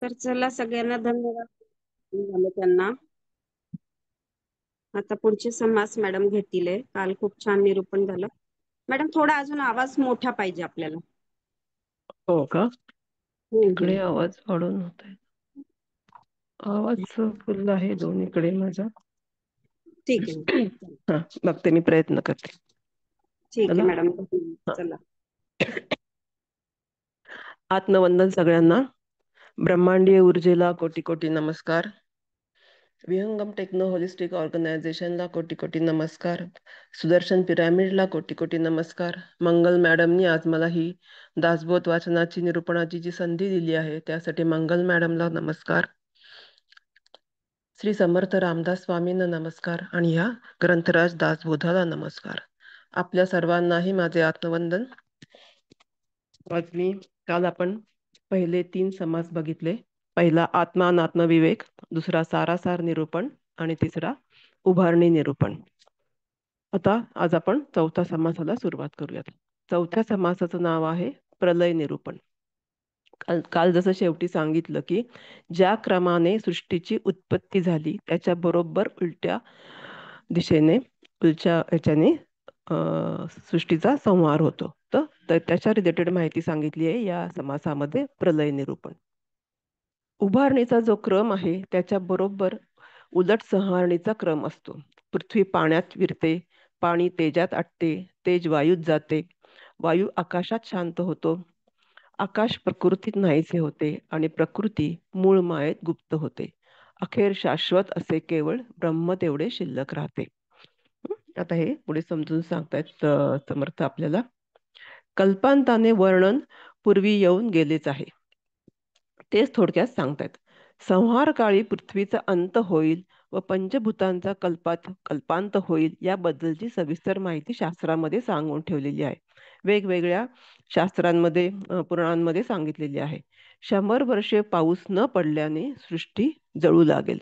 तर चला, सगळ्यांना धन्यवाद झाले त्यांना. आता पुढचे समास मॅडम घेतील. काल खूप छान निरूपण झालं. मॅडम, थोडा अजून आवाज मोठा पाहिजे आपल्याला. हो का? इकडे हम्म. आवाज वाढून होत आहे. आवाज फुल आहे दोन्हीकडे माझा. ठीक आहे. हा, बघते, मी प्रयत्न करते. ठीक आहे चला. मॅडम. हा. चला. आत्मवंदन सगळ्यांना. ब्रह्मांडीय ऊर्जेला कोटी कोटी नमस्कार. विहंगम टेक्नो होलिस्टिक ऑर्गनायझेशनला कोटी कोटी नमस्कार. सुदर्शन पिरामिडला कोटी कोटी नमस्कार. मंगल मॅडमनी आज मला ही दासबोध वाचनाची निरूपणाची जी संधी दिली आहे त्यासाठी मंगल मॅडमला नमस्कार. श्री समर्थ रामदास स्वामींना नमस्कार आणि ह्या ग्रंथराज दासबोधाला नमस्कार. आपल्या सर्वांनाही माझे आत्मवंदन. काल आपण पहिले 3 समास बघितले. पहिला आत्मा आणि आत्मविवेक, दुसरा सारासार निरूपण आणि तिसरा उभारणी निरूपण. आता आज आपण चौथ्या समासाला सुरुवात करूयात. चौथ्या समासाचं नाव आहे प्रलय निरूपण. काल जसं शेवटी सांगितलं की ज्या क्रमाने सृष्टीची उत्पत्ती झाली त्याच्या बरोबर उलट्या दिशेने, उलच्या ह्याच्याने सृष्टीचा संहार होतो. तर त्याच्या रिलेटेड माहिती सांगितली आहे या समासामध्ये प्रलय निरूपण. उभारणीचा जो क्रम आहे त्याच्या बरोबर उलट संहारणीचा क्रम असतो. पृथ्वी पाण्यात विरते, पाणी तेजात आटते, तेज वायूत जाते, वायू आकाशात शांत होतो, आकाश प्रकृतीत नाहीसे होते आणि प्रकृती मूळ मायेत गुप्त होते. अखेर शाश्वत असे केवळ ब्रह्म तेवढे शिल्लक राहते. आता हे पुढे समजून सांगतायत समर्थ आपल्याला. कल्पांताने वर्णन पूर्वी येऊन गेलेच आहे, तेच थोडक्यात सांगतायत. संहार काळी पृथ्वीचा अंत होईल व पंचभूतांचा कल्पांत होईल याबद्दलची सविस्तर माहिती शास्त्रामध्ये सांगून ठेवलेली आहे. वेगवेगळ्या शास्त्रांमध्ये, पुराणांमध्ये सांगितलेली आहे. 100 वर्षे पाऊस न पडल्याने सृष्टी जळू लागेल,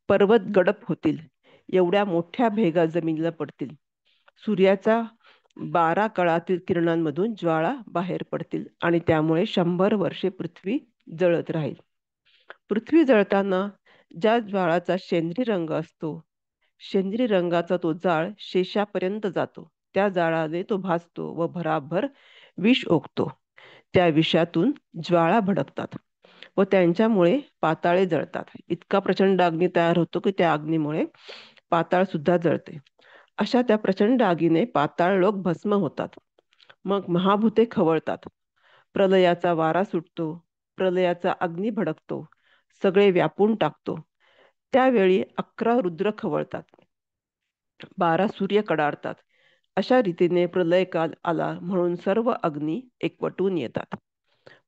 पर्वत गडप होतील, एवढ्या मोठ्या भेगा जमिनीला पडतील, सूर्याच्या 12 कळातील किरणांमधून ज्वाळा बाहेर पडतील आणि त्यामुळे 100 वर्षे पृथ्वी जळत राहील. पृथ्वी जळताना ज्या ज्वाळाचा शेंद्री रंग असतो, शेंद्री रंगाचा तो जाळ शेषापर्यंत जातो. त्या जाळाने तो भासतो व भराभर विष ओकतो. त्या विषातून ज्वाळा भडकतात व त्यांच्यामुळे पाताळे जळतात. इतका प्रचंड अग्नी तयार होतो की त्या अग्नीमुळे पाताळ सुद्धा जळते. अशा त्या प्रचंड आगीने पाताळ लोक भस्म होतात. मग महाभूते खवळतात. प्रलयाचा वारा सुटतो, प्रलयाचा अग्नी भडकतो, सगळे व्यापून टाकतो. त्यावेळी 11 रुद्र खवळतात, 12 सूर्य कडाडतात. अशा रीतीने प्रलय काल आला म्हणून सर्व अग्नी एकवटून येतात.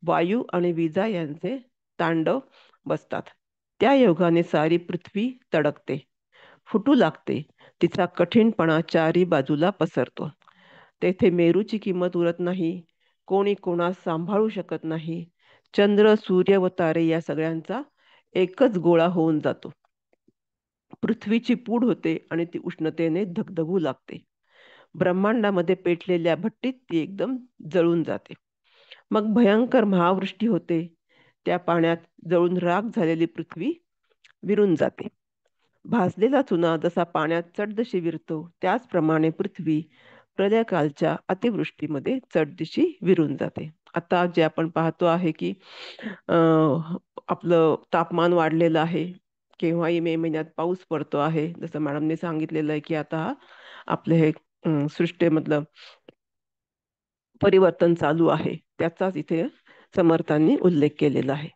वायू आणि विजा यांचे तांडव बसतात. त्या योगाने सारी पृथ्वी तडकते, फुटू लागते. तिचा कठीणपणा चारी बाजूला पसरतो. तेथे मेरूची किंमत उरत नाही, कोणी कोणास सांभाळू शकत नाही. चंद्र, सूर्य व तारे या सगळ्यांचा एकच गोळा होऊन जातो. पृथ्वीची पूड होते आणि ती उष्णतेने धगधगू लागते. ब्रह्मांडामध्ये पेटलेल्या भट्टीत ती एकदम जळून जाते. मग भयंकर महावृष्टी होते. त्या पाण्यात जळून राख झालेली पृथ्वी विरून जाते. भाजलेला चुना जसा पाण्यात चटदिशी विरतो त्याचप्रमाणे पृथ्वी प्रलयकालच्या अतिवृष्टीमध्ये चटदिशी विरून जाते. आता जे आपण पाहतो आहे की आपलं तापमान वाढलेलं आहे. केव्हाही मे महिन्यात पाऊस पडतो आहे. जसं मॅडमने सांगितलेलं आहे की आता आपले हे सृष्टीमधलं परिवर्तन चालू आहे, त्याचाच इथे समर्थांनी उल्लेख केलेला आहे.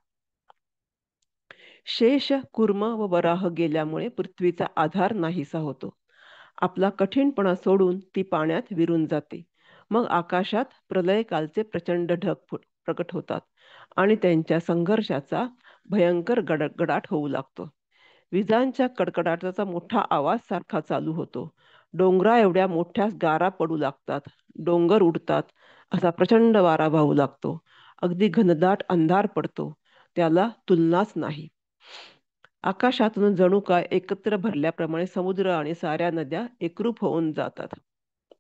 शेष, कुर्म व वराह गेल्यामुळे पृथ्वीचा आधार नाहीसा होतो. आपला कठीणपणा सोडून ती पाण्यात विरून जाते. मग आकाशात प्रलयकालचे प्रचंड ढग प्रकट होतात आणि त्यांच्या संघर्षाचा भयंकर गडगडाट होऊ लागतो. विजांच्या कडकडाटाचा मोठा आवाज सारखा चालू होतो. डोंगरा एवढ्या मोठ्या गारा पडू लागतात, डोंगर उडतात, असा प्रचंड वारा वाहू लागतो. अगदी घनदाट अंधार पडतो, त्याला तुलनाच नाही. आकाशातून जणू काय एकत्र भरल्याप्रमाणे समुद्र आणि साऱ्या नद्या एकरूप होऊन जातात.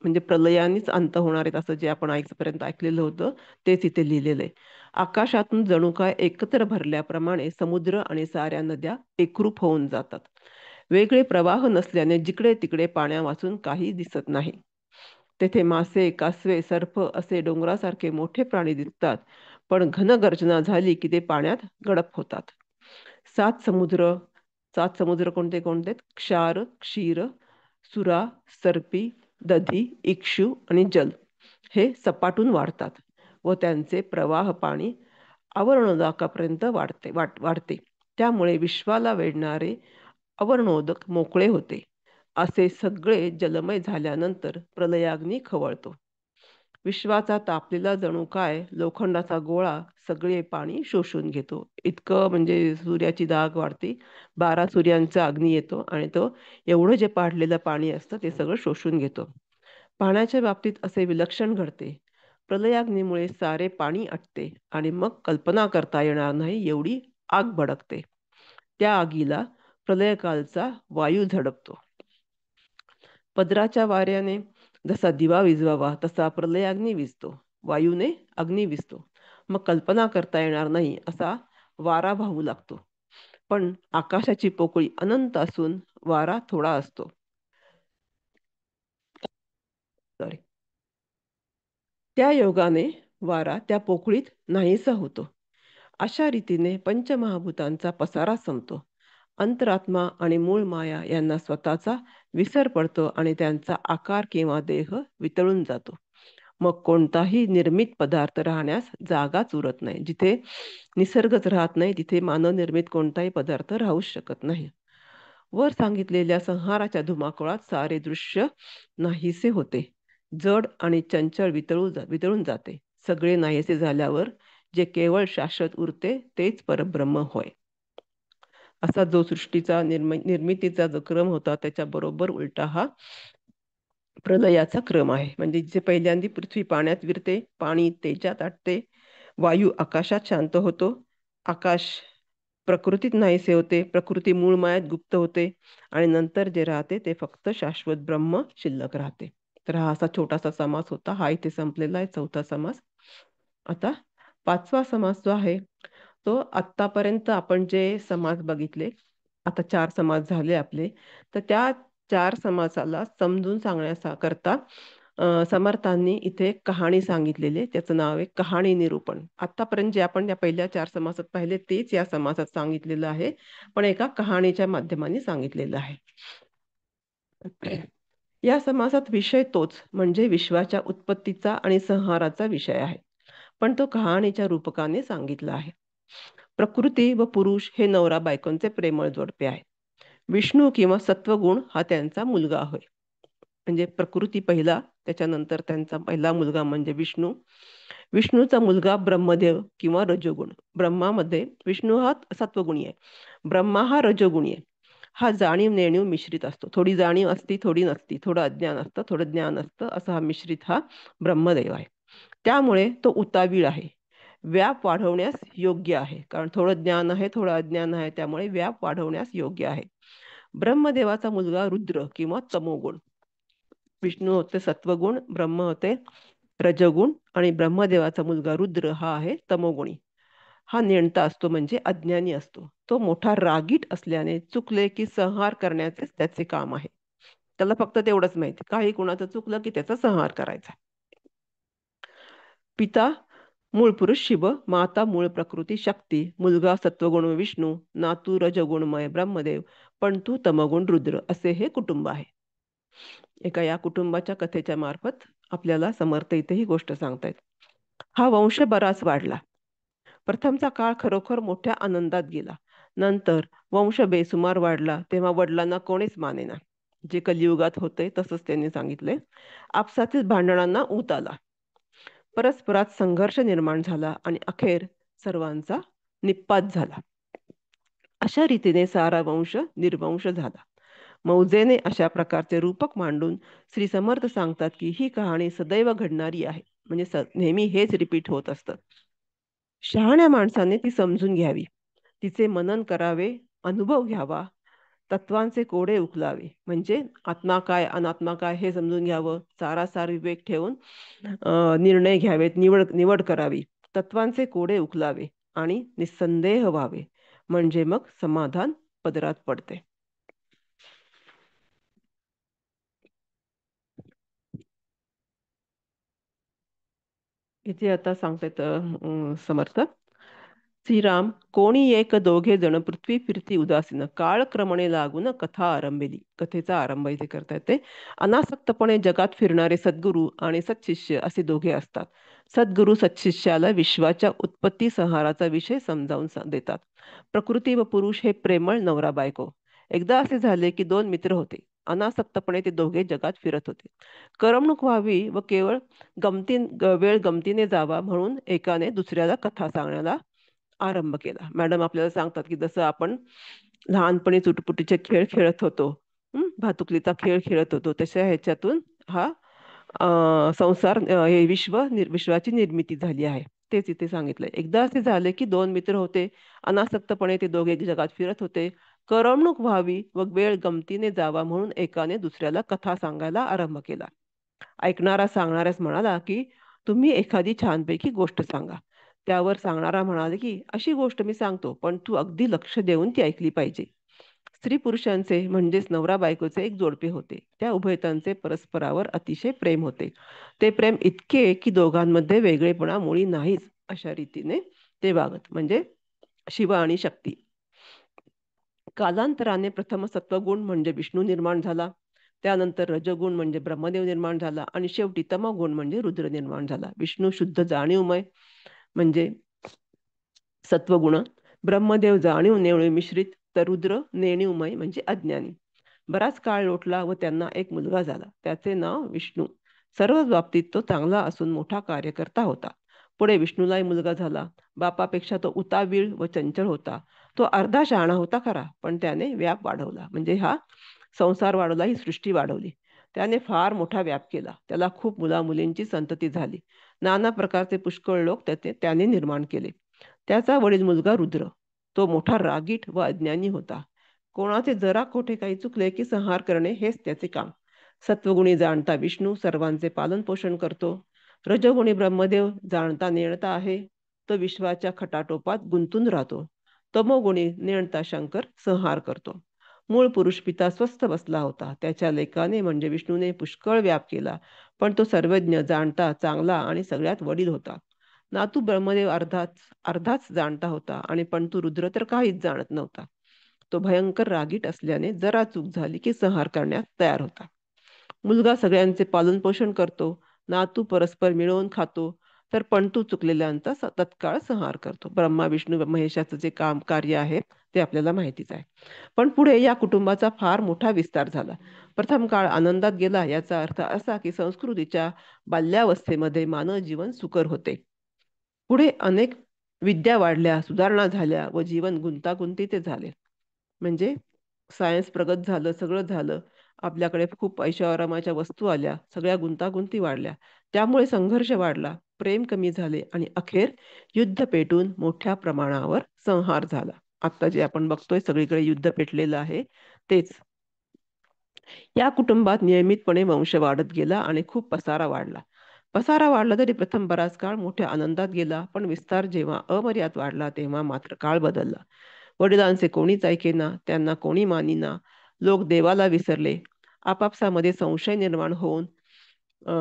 म्हणजे प्रलयानेच अंत होणार आहेत असं जे आपण आजपर्यंत ऐकलेलं होतं तेच इथे लिहिलेलं आहे. आकाशातून जणू काय एकत्र भरल्याप्रमाणे समुद्र आणि साऱ्या नद्या एकरूप होऊन जातात. वेगळे प्रवाह नसल्याने जिकडे तिकडे पाण्या वाचून काही दिसत नाही. तेथे मासे, कासवे, सर्प असे डोंगरासारखे मोठे प्राणी दिसतात, पण घनगर्जना झाली की ते पाण्यात गडप होतात. सात समुद्र सात समुद्र कोणते कोणते? क्षार, क्षीर, सुरा, सर्पी, दधी, इक्षु आणि जल हे सपाटून वाढतात व त्यांचे प्रवाह पाणी अवर्णोदकापर्यंत वाढते. त्यामुळे विश्वाला वेढणारे अवर्णोदक मोकळे होते. असे सगळे जलमय झाल्यानंतर प्रलयाग्नी खवळतो. विश्वाचा तापलेला जणू काय लोखंडाचा गोळा सगळे पाणी शोषून घेतो. इतकं म्हणजे सूर्याची धाग वाढते. 12 सूर्यांचा अग्नी येतो आणि तो एवढं जे पाडलेलं पाणी असतं ते सगळं शोषून घेतो. पाण्याच्या बाबतीत असे विलक्षण घडते. प्रलयाग्नीमुळे सारे पाणी आटते आणि मग कल्पना करता येणार नाही एवढी आग भडकते. त्या आगीला प्रलयकालचा वायू झडपतो. पदराच्या वाऱ्याने जसा दिवा विझवावा तसा प्रलयाग्नी विझतो. वायूने अग्नी विझतो. मग कल्पना करता येणार नाही असा वारा वाहू लागतो. पण आकाशाची पोकळी अनंत असून वारा थोडा असतो. सॉरी. त्या योगाने वारा त्या पोकळीत नाहीसा होतो. अशा रीतीने पंचमहाभूतांचा पसारा संपतो. अंतरात्मा आणि मूळ माया यांना स्वतःचा विसर पडतो आणि त्यांचा आकार किंवा देह वितळून जातो. मग कोणताही निर्मित पदार्थ राहण्यास जागाच उरत नाही. जिथे निसर्गच राहत नाही तिथे मानवनिर्मित कोणताही पदार्थ राहूच शकत नाही. वर सांगितलेल्या संहाराच्या धुमाकूळात सारे दृश्य नाहीसे होते. जड आणि चंचल वितळून जाते. सगळे नाहीसे झाल्यावर जे केवळ शाश्वत उरते तेच परब्रह्म होय. असा जो सृष्टीचा निर्मितीचा जो क्रम होता त्याच्या बरोबर उलटा हा प्रलयाचा क्रम आहे. म्हणजे जे पहिल्यांदा पृथ्वी पाण्यात विरते, पाणी तेजात आटते, वायू आकाशात शांत होतो, आकाश प्रकृतीत नाहीसे होते, प्रकृती मूळ मायात गुप्त होते आणि नंतर जे राहते ते फक्त शाश्वत ब्रह्म शिल्लक राहते. तर हा असा छोटासा समास होता. हा इथे संपलेला आहे, चौथा समास. आता पाचवा समास जो आहे तो आत्तापर्यंत आपण जे समास बघितले, आता 4 समास झाले आपले, तर त्या 4 समासाला समजून सांगण्याकरता समर्थांनी इथे एक कहाणी सांगितलेली. त्याचं नाव आहे कहाणी निरूपण. आतापर्यंत जे आपण या पहिल्या 4 समासात पाहिले तेच या समासात सांगितलेलं आहे, पण एका कहाणीच्या माध्यमाने सांगितलेलं आहे. या समासात विषय तोच म्हणजे विश्वाच्या उत्पत्तीचा आणि संहाराचा विषय आहे, पण तो कहाणीच्या रूपकाने सांगितला आहे. प्रकृती व पुरुष हे नवरा बायकोंचे प्रेमळ जोडपे आहे. विष्णू किंवा सत्वगुण हा त्यांचा मुलगा होय. म्हणजे प्रकृती पहिला, त्याच्यानंतर त्यांचा पहिला मुलगा म्हणजे विष्णू. विष्णूचा मुलगा ब्रह्मदेव किंवा रजोगुण. ब्रह्मामध्ये विष्णू हा सत्वगुणी आहे, ब्रह्मा हा रजोगुणी आहे. हा जाणीव नेणीव मिश्रित असतो. थोडी जाणीव असती, थोडी नसती, थोडं अज्ञान असतं, थोडं ज्ञान असतं, असा हा मिश्रित हा ब्रह्मदेव आहे. त्यामुळे तो उतावीळ आहे. व्याप वाढवण्यास योग्य आहे, कारण थोडं ज्ञान आहे, थोडं अज्ञान आहे, त्यामुळे व्याप वाढवण्यास योग्य आहे. ब्रह्मदेवाचा मुलगा रुद्र किंवा तमोगुण. विष्णू होते सत्वगुण, ब्रह्म होते रजगुण आणि ब्रह्मदेवाचा मुलगा रुद्र हा आहे तमोगुणी. हा नेणता असतो म्हणजे अज्ञानी असतो. तो मोठा रागीट असल्याने चुकले की संहार करण्याचे त्याचे काम आहे. त्याला फक्त तेवढंच माहिती, काही कुणाचं चुकलं की त्याचा संहार करायचा. पिता मूळ पुरुष शिव, माता मूळ प्रकृती शक्ती, मुलगा सत्वगुण विष्णू, नातू रजगुणमय ब्रह्मदेव, पण तू तमगुण रुद्र, असे हे कुटुंब आहे. एका या कुटुंबाच्या कथेच्या मार्फत आपल्याला समर्थ इथे ही गोष्ट सांगतायत. हा वंश बराच वाढला. प्रथमचा काळ खरोखर मोठ्या आनंदात गेला. नंतर वंश बेसुमार वाढला तेव्हा वडिलांना कोणीच मानेना. जे कलियुगात होते तसंच त्यांनी सांगितले. आपसातील भांडणांना ऊत आला. परस्परात संघर्ष निर्माण झाला आणि अखेर सर्वांचा निपात झाला. अशा रीतीने सारा वंश निर्वंश झाला. मौजेने अशा प्रकारचे रूपक मांडून श्री समर्थ सांगतात की ही कहाणी सदैव घडणारी आहे. म्हणजे नेहमी हेच रिपीट होत असतं. शहाण्या माणसाने ती समजून घ्यावी, तिचे मनन करावे, अनुभव घ्यावा, तत्वांचे कोडे उकलावे, म्हणजे आत्मा काय अनात्मा काय हे समजून घ्यावं. सारासार विवेक ठेवून निर्णय घ्यावेत, निवड निवड करावी. तत्वांचे कोडे उकलावे आणि निस्संदेह व्हावे, म्हणजे मग समाधान पदरात पडते. इथे आता सांगतात समर्थ श्रीराम, कोणी एक दोघे जण पृथ्वी फिरती उदासीन, काळ क्रमणे लागून कथा आरंभिली. कथेचा आरंभ इथे करता येते. अनासक्तपणे जगात फिरणारे सद्गुरू आणि सत्शिष्य असे दोघे असतात. सद्गुरू सत्शिष्याला विश्वाच्या उत्पत्ती संहाराचा विषय समजावून देतात. प्रकृती व पुरुष हे प्रेमळ नवरा बायको. एकदा असे झाले की दोन मित्र होते. अनासक्तपणे ते दोघे जगात फिरत होते. करमणूक व्हावी व केवळ वेळ गमतीने जावा म्हणून एकाने दुसऱ्याला कथा सांगण्याला आरंभ केला. मॅडम आपल्याला सांगतात की जसं आपण लहानपणी चुटपुटीचे खेळ खेळत होतो, भातुकलीचा खेळ खेळत होतो, तशा ह्याच्यातून हा संसार हे विश्वाची निर्मिती झाली आहे. तेच इथे सांगितलंय. एकदा असे झाले की दोन मित्र होते. अनासक्तपणे ते दोघे जगात फिरत होते. करमणूक व्हावी व वेळ गमतीने जावा म्हणून एकाने दुसऱ्याला कथा सांगायला आरंभ केला. ऐकणारा सांगणाऱ्यास म्हणाला की तुम्ही एखादी छानपैकी गोष्ट सांगा. त्यावर सांगणारा म्हणाला की अशी गोष्ट मी सांगतो, पण तू अगदी लक्ष देऊन ती ऐकली पाहिजे. स्त्री पुरुषांचे म्हणजेच नवरा बायकोचे एक जोडपे होते. त्या उभयतांचे परस्परावर अतिशय प्रेम होते. ते प्रेम इतके की दोघांमध्ये वेगळेपणा मुळी नाहीच अशा रीतीने ते वागत, म्हणजे शिव आणि शक्ती. कालांतराने प्रथम सत्वगुण म्हणजे विष्णू निर्माण झाला. त्यानंतर रजगुण म्हणजे ब्रह्मदेव निर्माण झाला आणि शेवटी तमगुण म्हणजे रुद्र निर्माण झाला. विष्णू शुद्ध जाणीवमय म्हणजे सत्वगुण, ब्रह्मदेव जाणीव नेवळे मिश्रित, तर रुद्र नेणीवमय म्हणजे अज्ञानी. बराच काळ लोटला व त्यांना एक मुलगा झाला. त्याचे नाव विष्णू. सर्व बाबतीत तो चांगला असून मोठा कार्यकर्ता होता. पुढे विष्णूलाही मुलगा झाला. बापापेक्षा तो उतावीळ व चंचल होता. तो अर्धा शहाणा होता खरा, पण त्याने व्याप वाढवला, म्हणजे हा संसार वाढवला, ही सृष्टी वाढवली. त्याने फार मोठा व्याप केला. त्याला खूप मुलामुलींची संतती झाली. नाना प्रकारचे पुष्कळ लोक त्याने निर्माण केले. त्याचा वडील मुलगा रुद्र. तो मोठा रागीट व अज्ञानी होता. कोणाचे जरा कोठे काही चुकले की संहार करणे हेच त्याचे काम. सत्वगुणी जाणता विष्णू सर्वांचे पालन पोषण करतो. रजगुणी ब्रह्मदेव जाणता नेणता आहे, तो विश्वाच्या खटाटोपात गुंतून राहतो. तमोगुणी नेणता शंकर संहार करतो. मूळ पुरुष पिता स्वस्थ बसला होता. त्याच्या लेकाने म्हणजे विष्णूने पुष्कळ व्याप केला, पण तो सर्वज्ञ जाणता चांगला आणि सगळ्यात वडील होता. नातू ब्रह्मदेव अर्धाच अर्धाच जाणता होता, आणि पण तू रुद्र तर काहीच जाणत नव्हता. तो भयंकर रागीट असल्याने जरा चूक झाली की संहार करण्यास तयार होता. मुलगा सगळ्यांचे पालन पोषण करतो. नातू परस्पर मिळवून खातो, तर पंतू चुकलेल्यांचा तत्काळ संहार करतो. ब्रह्मा विष्णू महेशाचं जे काम कार्य आहे ते आपल्याला माहितीच आहे. पण पुढे या कुटुंबाचा फार मोठा विस्तार झाला. प्रथम काळ आनंदात गेला. याचा अर्थ असा की संस्कृतीच्या बाल्यावस्थेमध्ये मानव जीवन सुकर होते. पुढे अनेक विद्या वाढल्या, सुधारणा झाल्या व जीवन गुंतागुंतीचे झाले. म्हणजे सायन्स प्रगत झालं, सगळं झालं. आपल्याकडे खूप ऐशोआरामाच्या वस्तू आल्या, सगळ्या गुंतागुंती वाढल्या. त्यामुळे संघर्ष वाढला, प्रेम कमी झाले आणि अखेर युद्ध पेटून मोठ्या प्रमाणावर संहार झाला. आता जे आपण बघतोय सगळीकडे युद्ध पेटलेलं आहे तेच. या कुटुंबात नियमितपणे वंश वाढत गेला आणि खूप पसारा वाढला. पसारा वाढला तरी प्रथम बराच काळ मोठ्या आनंदात गेला, पण विस्तार जेव्हा अमर्याद वाढला तेव्हा मात्र काळ बदलला. वडिलांचे कोणीच ऐकेना, त्यांना कोणी मानिना. लोक देवाला विसरले. आपापसामध्ये संशय निर्माण होऊन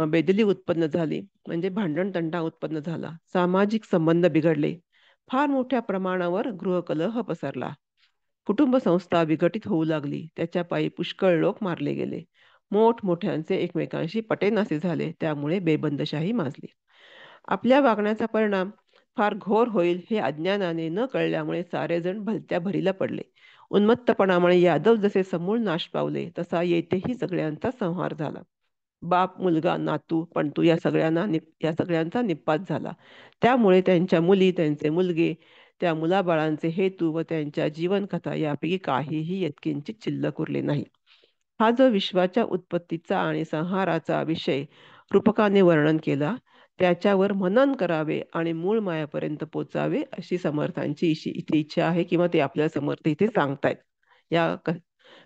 बेदली उत्पन्न झाली, म्हणजे भांडण तंटा उत्पन्न झाला. सामाजिक संबंध बिघडले. फार मोठ्या प्रमाणावर गृहकलह पसरला. कुटुंब संस्था विघटित होऊ लागली. त्याच्या पायी पुष्कळ लोक मारले गेले. मोठमोठ्यांचे एकमेकांशी पटेनासे झाले. त्यामुळे बेबंदशाही माजली. आपल्या वागण्याचा परिणाम फार घोर होईल हे अज्ञानाने न कळल्यामुळे सारेजण भलत्या भरीला पडले. उन्मत्तपणामुळे यादव जसे समूळ नाश पावले, तसा येथेही सगळ्यांचा संहार झाला. बाप, मुलगा, नातू, पणतू या सगळ्यांचा निपात झाला. त्यामुळे त्यांच्या मुली, त्यांचे मुलगे, त्या मुलाबाळांचे हेतू व त्यांच्या जीवनकथा यापैकी काहीही यत्किंचित शिल्लक उरले नाही. हा जो विश्वाच्या उत्पत्तीचा आणि संहाराचा विषय रूपकाने वर्णन केला, त्याच्यावर मनन करावे आणि मूळ मायापर्यंत पोचावे अशी समर्थांची इथे इच्छा आहे, किंवा ते आपल्या समर्थ इथे सांगतायत.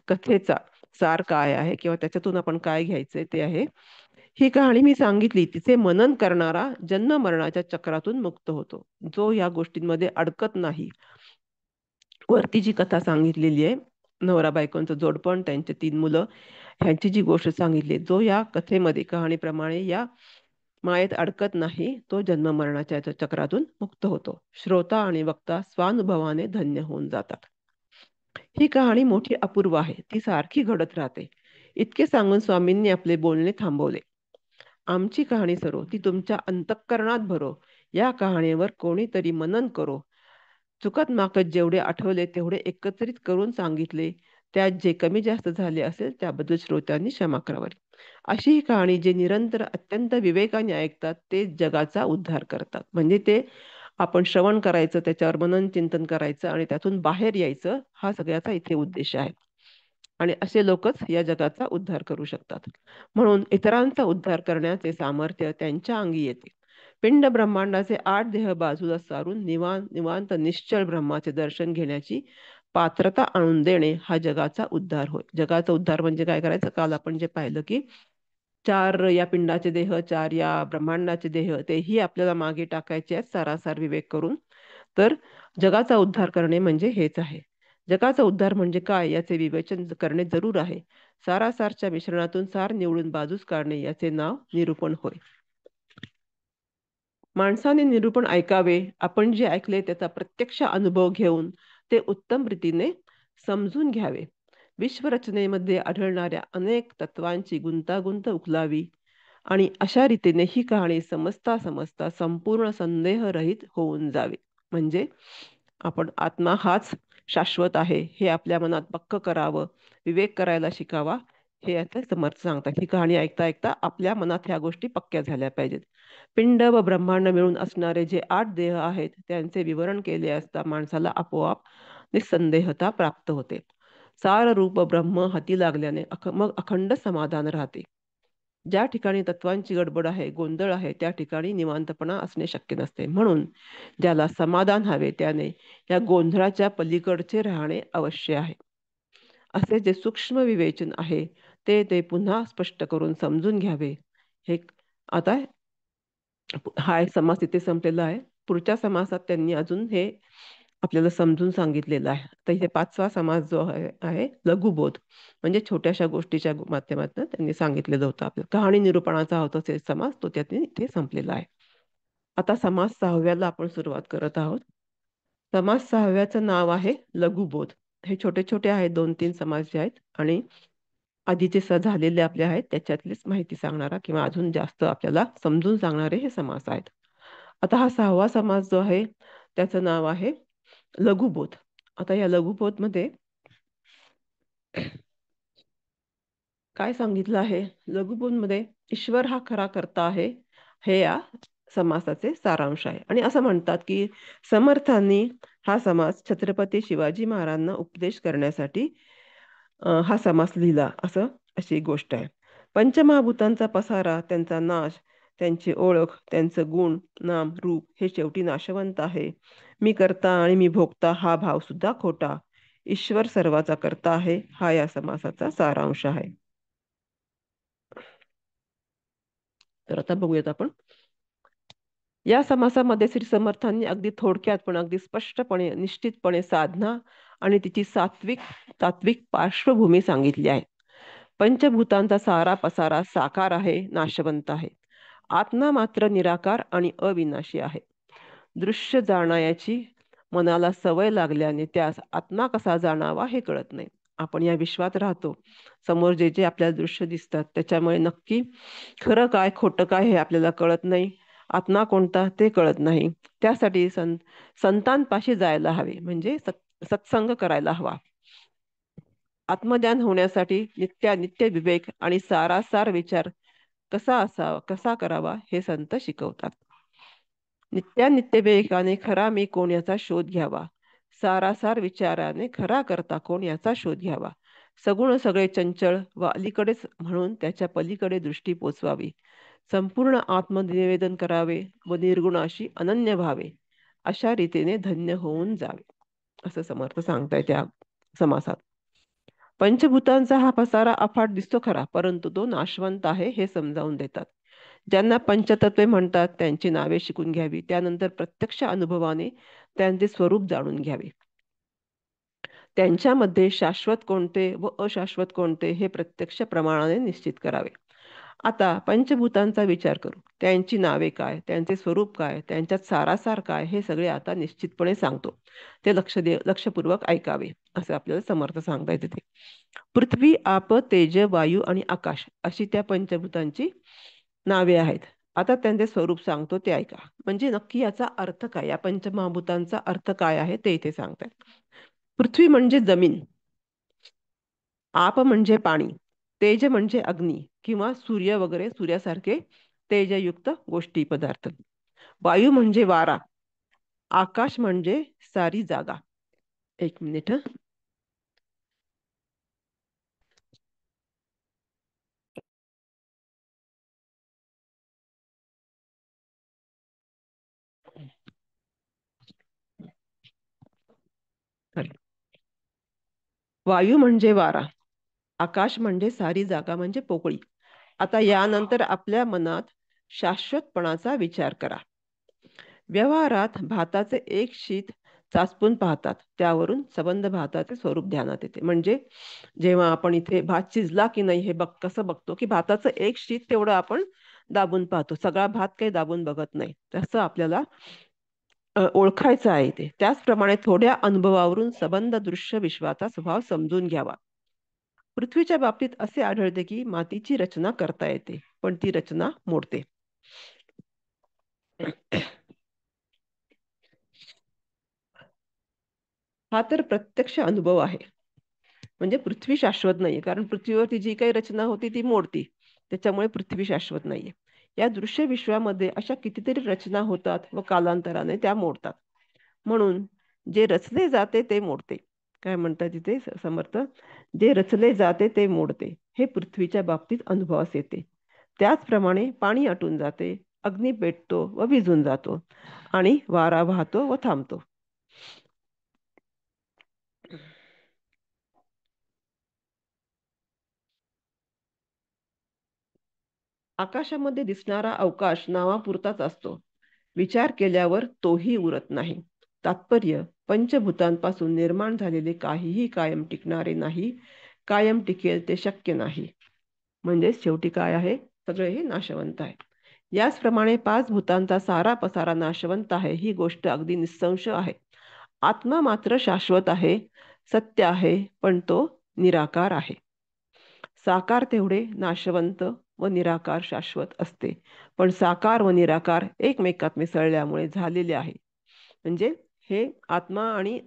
कथेचा सार काय आहे किंवा त्याच्यातून आपण काय घ्यायचंय ते आहे. ही कहाणी मी सांगितली, तिचे मनन करणारा जन्म मरणाच्या चक्रातून मुक्त होतो, जो या गोष्टींमध्ये अडकत नाही. वरती जी कथा सांगितलेली आहे, नवरा बायकोंचं जोडपण, त्यांचे 3 मुलं, ह्यांची जी गोष्ट सांगितली, जो या कथेमध्ये कहाणीप्रमाणे या मायेत अडकत नाही, तो जन्म मरणाच्या चक्रातून मुक्त होतो. श्रोता आणि वक्ता स्वानुभवाने धन्य होऊन जातात. ही कहाणी मोठी अपूर्व आहे, ती सारखी घडत राहते. इतके सांगून स्वामींनी आपले बोलणे थांबवले. आमची कहाणी सरो, ती तुमच्या अंतःकरणात भरो. या कहाणीवर कोणीतरी मनन करो. चुकत माकत जेवढे आठवले तेवढे एकत्रित करून सांगितले. त्यात जे कमी जास्त झाले असेल त्याबद्दल श्रोत्यांनी क्षमा करावी. अशी ही कहाणी जे निरंतर अत्यंत विवेकाने ऐकतात ते जगाचा उद्धार करतात. म्हणजे ते आपण श्रवण करायचं, त्याच्यावर मनन चिंतन करायचं आणि त्यातून बाहेर यायचं, हा सगळ्याचा इथे उद्देश आहे. आणि असे लोकच या जगाचा उद्धार करू शकतात. म्हणून इतरांचा उद्धार करण्याचे सामर्थ्य त्यांच्या अंगी येते. पिंड ब्रह्मांडाचे 8 देह बाजूला सारून निवांत निश्चळ ब्रह्माचे दर्शन घेण्याची पात्रता आणून देणे हा जगाचा उद्धार होय. जगाचा उद्धार म्हणजे काय करायचं? काल आपण जे पाहिलं की 4 या पिंडाचे देह, 4 या ब्रह्मांडाचे देह, तेही आपल्याला मागे टाकायचे आहेत सारासार विवेक करून. तर जगाचा उद्धार करणे म्हणजे हेच आहे. जगाचा उद्धार म्हणजे काय याचे विवेचन करणे जरूर आहे. सारासारच्या मिश्रणातून सार निवडून बाजूस काढणे याचे नाव निरूपण होय. माणसाने निरूपण ऐकावे. आपण जे ऐकले त्याचा प्रत्यक्ष अनुभव घेऊन ते उत्तम रीतीने समजून घ्यावे. विश्वरचनेमध्ये आढळणाऱ्या अनेक तत्वांची गुंतागुंत उकलावी आणि अशा रीतीने ही कहाणी समजता समजता संपूर्ण संदेहरहित होऊन जावे. म्हणजे आपण आत्मा हाच शाश्वत आहे हे आपल्या मनात पक्क करावं, विवेक करायला शिकावा, हे याचे समर्थ सांगतात. ही कहाणी ऐकता ऐकता आपल्या मनात ह्या गोष्टी पक्क्या झाल्या पाहिजेत. पिंड व ब्रह्मांड मिळून असणारे जे 8 देह आहेत त्यांचे विवरण केले असता माणसाला आपोआप निसंदेहता प्राप्त होते. सार रूप ब्रह्म हाती लागल्याने मग अखंड समाधान राहते. ज्या ठिकाणी तत्वांची गडबड आहे, गोंधळ आहे, त्या ठिकाणी निवांतपणा असणे शक्य नसते. म्हणून ज्याला समाधान हवे त्याने या गोंधळाच्या पलीकडचे राहणे अवश्य आहे. असे जे सूक्ष्म विवेचन आहे ते पुन्हा स्पष्ट करून समजून घ्यावे. हे आता हा एक समास इथे संपलेला आहे. पुढच्या समासात त्यांनी अजून हे आपल्याला समजून सांगितलेलं आहे. तर इथे 5वा समास जो आहे लघुबोध, म्हणजे छोट्याशा गोष्टीच्या माध्यमातून त्यांनी सांगितलेलं होतं. आपल्या कहाणी निरूपणाचा होता ते समास, तो त्यांनी इथे संपलेला आहे. आता समास 6व्याला आपण सुरुवात करत आहोत. समास 6व्याचं नाव आहे लघुबोध. हे छोटे छोटे आहेत, 2-3 समास जे आहेत आणि आधीचे झालेले आपले आहेत त्याच्यातलीच माहिती सांगणारा किंवा अजून जास्त आपल्याला समजून सांगणारे हे समास आहेत. आता हा 6वा समास जो आहे त्याचं नाव आहे लघुबोध. आता या लघुबोध मध्ये काय सांगितलं आहे? लघुबोध मध्ये ईश्वर हा खरा कर्ता आहे, हे या समासाचे सारांश आहे. आणि असं म्हणतात की समर्थांनी हा समास छत्रपती शिवाजी महाराजांना उपदेश करण्यासाठी हा समास लिहिला, अशी गोष्ट आहे. पंचमहाभूतांचा पसारा, त्यांचा नाश, त्यांची ओळख, त्यांचं गुण नाम रूप हे शेवटी नाशवंत आहे. मी करता आणि मी भोगता हा भाव सुद्धा खोटा. ईश्वर सर्वाचा करता आहे, हा या समासाचा सारांश आहे. तर आता बघूयात आपण या समासामध्ये श्री समर्थांनी अगदी थोडक्यात पण अगदी स्पष्टपणे निश्चितपणे साधना आणि तिची तात्विक पार्श्वभूमी सांगितली आहे. पंचभूतांचा सारा पसारा साकार आहे, नाशवंत आहे. आत्मा मात्र निराकार आणि अविनाशी आहे. दृश्य जाणण्याची मनाला सवय लागल्याने त्यास आत्मा कसा जाणावा हे कळत नाही. आपण या विश्वात राहतो, समोर जे जे आपल्याला दृश्य दिसतात त्याच्यामुळे नक्की खरं काय खोटं काय हे आपल्याला कळत नाही. आत्मा कोणता ते कळत नाही. त्यासाठी संतांपाशी जायला हवे, म्हणजे सत्संग करायला हवा. आत्मज्ञान होण्यासाठी नित्य विवेक आणि सारासार विचार कसा करावा हे संत शिकवतात. नित्य विवेकाने खरा मी कोण याचा शोध घ्यावा. सारासार विचाराने खरा करता कोण याचा शोध घ्यावा. सगुण सगळे चंचळ व अलीकडेच म्हणून त्याच्या पलीकडे दृष्टी पोचवावी. संपूर्ण आत्मनिवेदन करावे व निर्गुणाशी अनन्य व्हावे. अशा रीतीने धन्य होऊन जावे, असं समर्थ सांगताय त्या समासात. पंचभूतांचा हा पसारा अफाट दिसतो खरा, परंतु तो नाशवंत आहे हे समजावून देतात. ज्यांना पंचतत्वे म्हणतात त्यांची नावे शिकून घ्यावी, त्यानंतर प्रत्यक्ष अनुभवाने त्यांचे स्वरूप जाणून घ्यावे. त्यांच्यामध्ये शाश्वत कोणते व अशाश्वत कोणते हे प्रत्यक्ष प्रमाणाने निश्चित करावे. आता पंचभूतांचा विचार करू. त्यांची नावे काय, त्यांचे स्वरूप काय, त्यांच्यात सारासार काय, हे सगळे आता निश्चितपणे सांगतो. ते लक्षपूर्वक ऐकावे असं आपल्याला समर्थ सांगता येते. पृथ्वी, आप, तेज, वायू आणि आकाश अशी त्या पंचभूतांची नावे आहेत. आता त्यांचे स्वरूप सांगतो ते ऐका. म्हणजे नक्की याचा अर्थ काय, या पंचमहाभूतांचा अर्थ काय आहे ते इथे सांगतात. पृथ्वी म्हणजे जमीन, आप म्हणजे पाणी, तेज म्हणजे अग्नी किंवा सूर्य वगैरे सूर्यासारखे तेजयुक्त गोष्टी पदार्थ, वायू म्हणजे वारा, आकाश म्हणजे सारी जागा. एक मिनिट. वायू म्हणजे वारा, आकाश म्हणजे सारी जागा म्हणजे पोकळी. आता यानंतर आपल्या मनात शाश्वतपणाचा विचार करा. व्यवहारात भाताचे एक शीत चाचपून पाहतात, त्यावरून सबंध भाताचे स्वरूप ध्यानात येते. म्हणजे जेव्हा आपण इथे भात शिजला की नाही हे कसं बघतो, की भाताचं एक शीत तेवढं आपण दाबून पाहतो, सगळा भात काही दाबून बघत नाही. तसं आपल्याला ओळखायचं आहे ते. त्याचप्रमाणे थोड्या अनुभवावरून सबंध दृश्य विश्वाचा स्वभाव समजून घ्यावा. पृथ्वीच्या बाबतीत असे आढळते की मातीची रचना करता येते, पण ती रचना मोडते. हा तर प्रत्यक्ष अनुभव आहे. म्हणजे पृथ्वी शाश्वत नाहीये, कारण पृथ्वीवरती जी काही रचना होती ती मोडती, त्याच्यामुळे पृथ्वी शाश्वत नाहीये. या दृश्य विश्वामध्ये अशा कितीतरी रचना होतात व कालांतराने त्या मोडतात. म्हणून जे रचले जाते ते मोडते. काय म्हणतात तिथे समर्थ, जे रचले जाते ते मोडते, हे पृथ्वीच्या बाबतीत अनुभवास येते. त्याचप्रमाणे पाणी आटून जाते, अग्नी पेटतो व विझून जातो, आणि वारा वाहतो व थांबतो. आकाशामध्ये दिसणारा अवकाश नावापुरताच असतो, विचार केल्यावर तोही उरत नाही. तात्पर्य, पंचभूतांपासून निर्माण झालेले काहीही कायम टिकणारे नाही, कायम टिकेल ते शक्य नाही. म्हणजे शेवटी काय आहे, सगळे हे नाशवंत आहे. याचप्रमाणे पाच भूतांचा सारा पसारा नाशवंत आहे, ही गोष्ट अगदी निस्संशय आहे. आत्मा मात्र शाश्वत आहे, सत्य आहे, पण तो निराकार आहे. साकार तेवढे नाशवंत व निराकार शाश्वत असते, पण साकार व निराकार एकमेकात मिसळल्यामुळे झालेले आहे. म्हणजे हे आत्मा आणि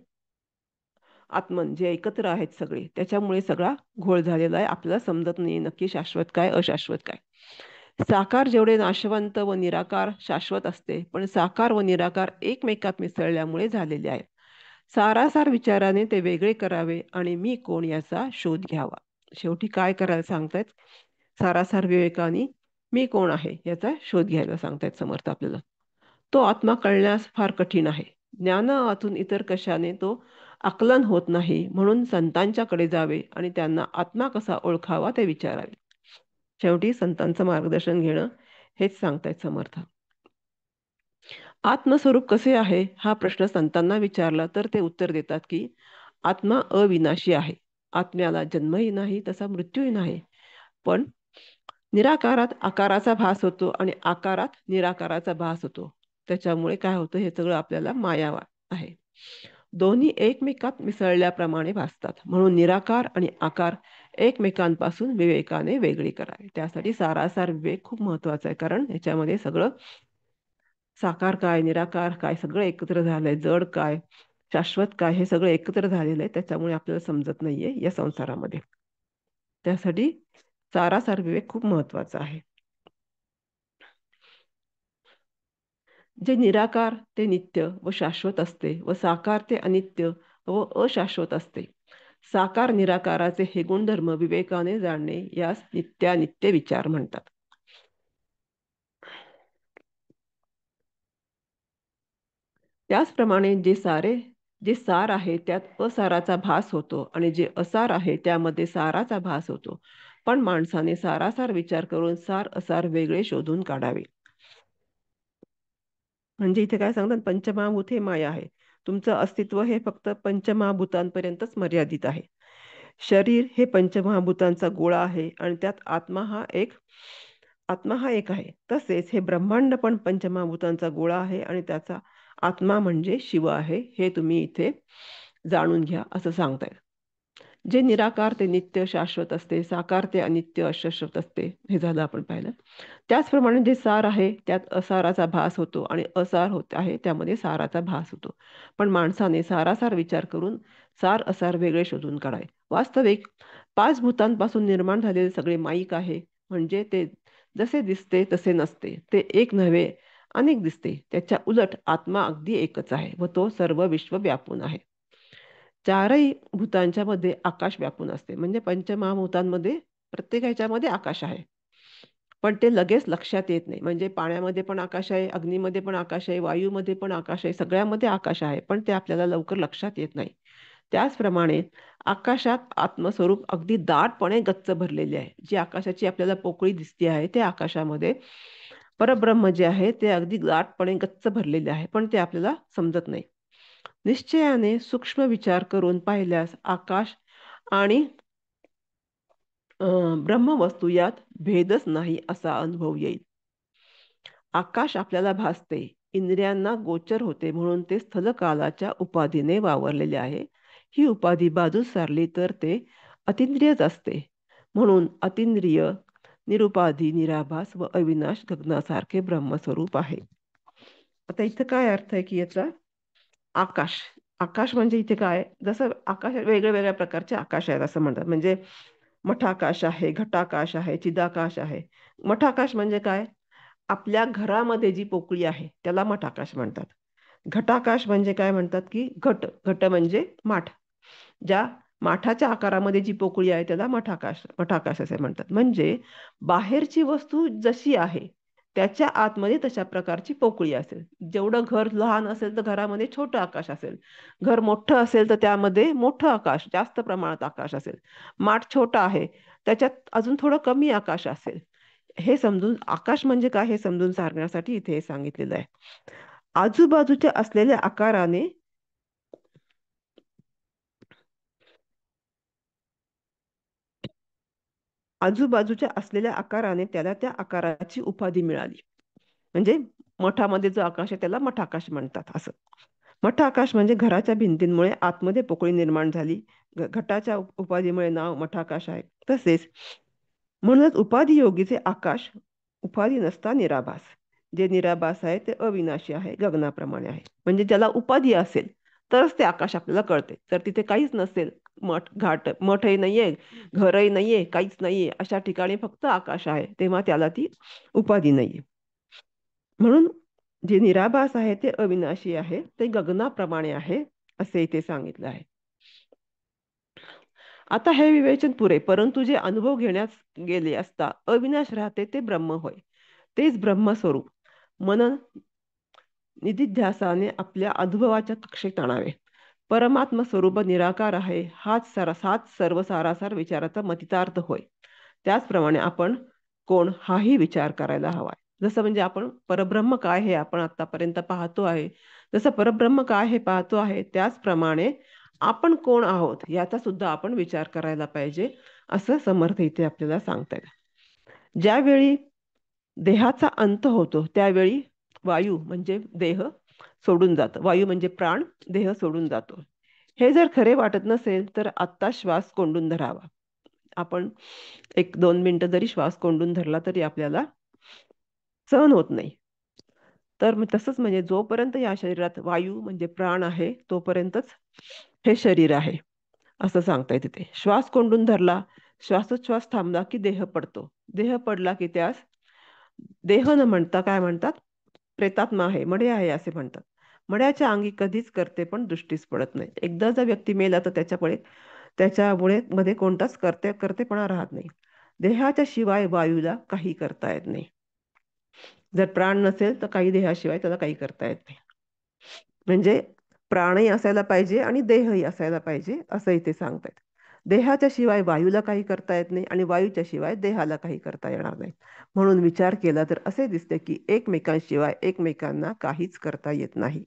आत्मन जे एकत्र आहेत सगळे, त्याच्यामुळे सगळा घोळ झालेला आहे. आपल्याला समजत नाही नक्की शाश्वत काय अशाश्वत काय. साकार जेवढे नाशवंत व निराकार शाश्वत असते, पण साकार व निराकार एकमेकात मिसळल्यामुळे झालेले आहे. सारासार विचाराने ते वेगळे करावे आणि मी कोण याचा शोध घ्यावा. शेवटी काय करायला सांगतायत, सारासार विवेकाने मी कोण आहे याचा शोध घ्यायला सांगतायत समर्थ आपल्याला. तो आत्मा कळण्यास फार कठीण आहे. ज्ञानावाचून इतर कशाने तो आकलन होत नाही, म्हणून संतांच्याकडे जावे आणि त्यांना आत्मा कसा ओळखावा ते विचारावे. शेवटी संतांचं मार्गदर्शन घेणं हेच सांगतायत समर्थ. आत्मस्वरूप कसे आहे हा प्रश्न संतांना विचारला तर ते उत्तर देतात की आत्मा अविनाशी आहे. आत्म्याला जन्मही नाही, तसा मृत्यूही नाही, पण निराकारात आकाराचा भास होतो आणि आकारात निराकाराचा भास होतो. त्याच्यामुळे काय होतं, हे सगळं आपल्याला माया आहे. दोन्ही एकमेकात मिसळल्याप्रमाणे भासतात, म्हणून निराकार आणि आकार एकमेकांपासून विवेकाने वेगळी करावे. त्यासाठी सारासार विवेक खूप महत्वाचा आहे, कारण याच्यामध्ये सगळं साकार काय निराकार काय सगळं एकत्र झालंय, जड काय शाश्वत काय हे सगळं एकत्र झालेलं आहे. त्याच्यामुळे आपल्याला समजत नाहीये या संसारामध्ये. त्यासाठी सारासार विवेक खूप महत्वाचा आहे. जे निराकार ते नित्य व शाश्वत असते व साकार ते अनित्य व अशाश्वत असते. साकार निराकाराचे हे गुणधर्म विवेकाने जाणणे यास नित्यानित्य विचार म्हणतात. त्याचप्रमाणे जे सारे जे सार आहे त्यात असाराचा भास होतो आणि जे असार आहे त्यामध्ये साराचा भास होतो. पण माणसाने सारासार विचार करून सार असार वेगळे शोधून काढावे. म्हणजे इथे काय सांगतात, पंचमहाभूत हे माया आहे. तुमचं अस्तित्व हे फक्त पंचमहाभूतांपर्यंतच मर्यादित आहे. शरीर हे पंचमहाभूतांचा गोळा आहे आणि त्यात आत्मा हा एक आहे. तसेच हे ब्रह्मांड पण पंचमहाभूतांचा गोळा आहे आणि त्याचा आत्मा म्हणजे शिव आहे. हे तुम्ही इथे जाणून घ्या असं सांगतायत. जे निराकार ते नित्य शाश्वत असते, साकार ते अनित्य अशाश्वत असते, हे झालं आपण पाहिलं. त्याचप्रमाणे जे सार आहे त्यात असाराचा भास होतो आणि असार होत आहे त्यामध्ये साराचा भास होतो. पण माणसाने सारासार विचार करून सार असार वेगळे शोधून काढावे. वास्तविक 5 भूतांपासून निर्माण झालेले सगळे माईक आहे. म्हणजे ते जसे दिसते तसे नसते, ते एक नव्हे अनेक दिसते. त्याच्या उलट आत्मा अगदी एकच आहे व तो सर्व विश्व व्यापून आहे. चारही भूतांच्या मध्ये आकाश व्यापून असते. म्हणजे पंचमहाभूतांमध्ये प्रत्येक ह्याच्यामध्ये आकाश आहे, पण ते लगेच लक्षात येत नाही. म्हणजे पाण्यामध्ये पण आकाश आहे, अग्नीमध्ये पण आकाश आहे, वायूमध्ये पण आकाश आहे, सगळ्यामध्ये आकाश आहे, पण ते आपल्याला लवकर लक्षात येत नाही. त्याचप्रमाणे आकाशात आत्मस्वरूप अगदी दाटपणे गच्च भरलेले आहे. जी आकाशाची आपल्याला पोकळी दिसते आहे ते आकाशामध्ये परब्रह्म जे आहे ते अगदी दाटपणे गच्च भरलेले आहे, पण ते आपल्याला समजत नाही. निश्चयाने सूक्ष्म विचार करून पाहिल्यास आकाश आणि ब्रह्मवस्तू यात भेदच नाही असा अनुभव येईल. आकाश आपल्याला भासते, इंद्रियांना गोचर होते, म्हणून ते स्थलकालाच्या उपाधीने वावरलेले आहे. ही उपाधी बाजूस सारली तर ते अतिंद्रियच असते. म्हणून अतिंद्रिय, निरुपाधी, निराभास व अविनाश गगनासारखे ब्रह्मस्वरूप आहे. आता इथं काय अर्थ आहे की याचा? आकाश, आकाश म्हणजे इथे काय, जसं आकाश वेगळ्या वेगळ्या प्रकारचे आकाश आहेत असं म्हणतात. म्हणजे मठाकाश आहे, घटाकाश आहे, चिदाकाश आहे. मठाकाश म्हणजे काय? आपल्या घरामध्ये जी पोकळी आहे त्याला मठाकाश म्हणतात. घटाकाश म्हणजे काय म्हणतात की घट, घट म्हणजे माठ. ज्या माठाच्या आकारामध्ये जी पोकळी आहे त्याला मठाकाश असे म्हणतात. म्हणजे बाहेरची वस्तू जशी आहे त्याच्या आतमध्ये तशा प्रकारची पोकळी असेल. जेवढं घर लहान असेल तर घरामध्ये छोटं आकाश असेल, घर मोठं असेल तर त्यामध्ये मोठं आकाश, जास्त प्रमाणात आकाश असेल. माठ छोटा आहे त्याच्यात अजून थोडं कमी आकाश असेल. हे समजून, आकाश म्हणजे काय हे समजून सांगण्यासाठी इथे हे सांगितलेलं आहे. आजूबाजूच्या असलेल्या आकाराने आजूबाजूच्या असलेल्या आकाराने त्याला त्या आकाराची उपाधी मिळाली. म्हणजे मठामध्ये जो आकाश आहे त्याला मठाकाश म्हणतात असं. मठाकाश म्हणजे घराच्या भिंतींमुळे आतमध्ये पोकळी निर्माण झाली. घटाच्या उपाधीमुळे नाव मठाकाश आहे. तसेच म्हणूनच उपाधी योगीचे आकाश उपाधी नसता निराभास. जे निराभास आहे ते अविनाशी आहे, गगनाप्रमाणे आहे. म्हणजे ज्याला उपाधी असेल तरच ते आकाश आपल्याला कळते. तर तिथे काहीच नसेल, मठही नाहीये, घरही नाहीये, काहीच नाहीये, अशा ठिकाणी फक्त आकाश आहे, तेव्हा त्याला ती उपाधी नाहीये. म्हणून जे निराभास आहे ते अविनाशी आहे, ते गगनाप्रमाणे आहे असे इथे सांगितलं आहे. आता हे विवेचन पुरे, परंतु जे अनुभव घेण्यास गेले असता अविनाश राहते ते ब्रह्म होय. तेच ब्रह्मस्वरूप मनन निधिध्यासाने आपल्या अनुभवाच्या कक्षेत आणावे. परमात्म स्वरूप निराकार आहे, हाच सर्व सारासार विचाराचा मतितार्थ होय. त्याचप्रमाणे आपण कोण हाही विचार करायला हवा. जसं म्हणजे आपण परब्रह्म काय हे आपण आतापर्यंत पाहतो आहे, जसं परब्रह्म काय हे पाहतो आहे त्याचप्रमाणे आपण कोण आहोत याचा सुद्धा आपण विचार करायला पाहिजे असं समर्थ इथे आपल्याला सांगतायत. ज्यावेळी देहाचा अंत होतो त्यावेळी वायू म्हणजे देह सोडून जातो, वायू म्हणजे प्राण देह सोडून जातो. हे जर खरे वाटत नसेल तर आत्ता श्वास कोंडून धरावा. आपण 1-2 मिनिटं जरी श्वास कोंडून धरला तरी आपल्याला सहन होत नाही. तर मग तसंच म्हणजे जोपर्यंत या शरीरात वायू म्हणजे प्राण आहे तोपर्यंतच हे शरीर आहे असं सांगताय तिथे. श्वास कोंडून धरला, श्वासोच्छ्वास थांबला की देह पडतो, देह पडला की त्यास देह न म्हणता काय म्हणतात, प्रेतात्मा आहे, मडे आहे असे म्हणतात. मड्याच्या अंगी कधीच करते पण दृष्टीस पडत नाही. एकदा जर व्यक्ती मेला तर त्याच्यामुळे मध्ये कोणताच कर्तेपणा राहत नाही. देहाच्या शिवाय वायूला काही करता येत नाही. जर प्राण नसेल तर काही देहाशिवाय त्याला काही करता येत नाही. म्हणजे प्राणही असायला पाहिजे आणि देहही असायला पाहिजे असंही ते सांगतायत. देहाच्या शिवाय वायूला काही करता येत नाही आणि वायूच्या शिवाय देहाला काही करता येणार नाही. म्हणून विचार केला तर असे दिसते की एकमेकांशिवाय एकमेकांना काहीच करता येत नाही.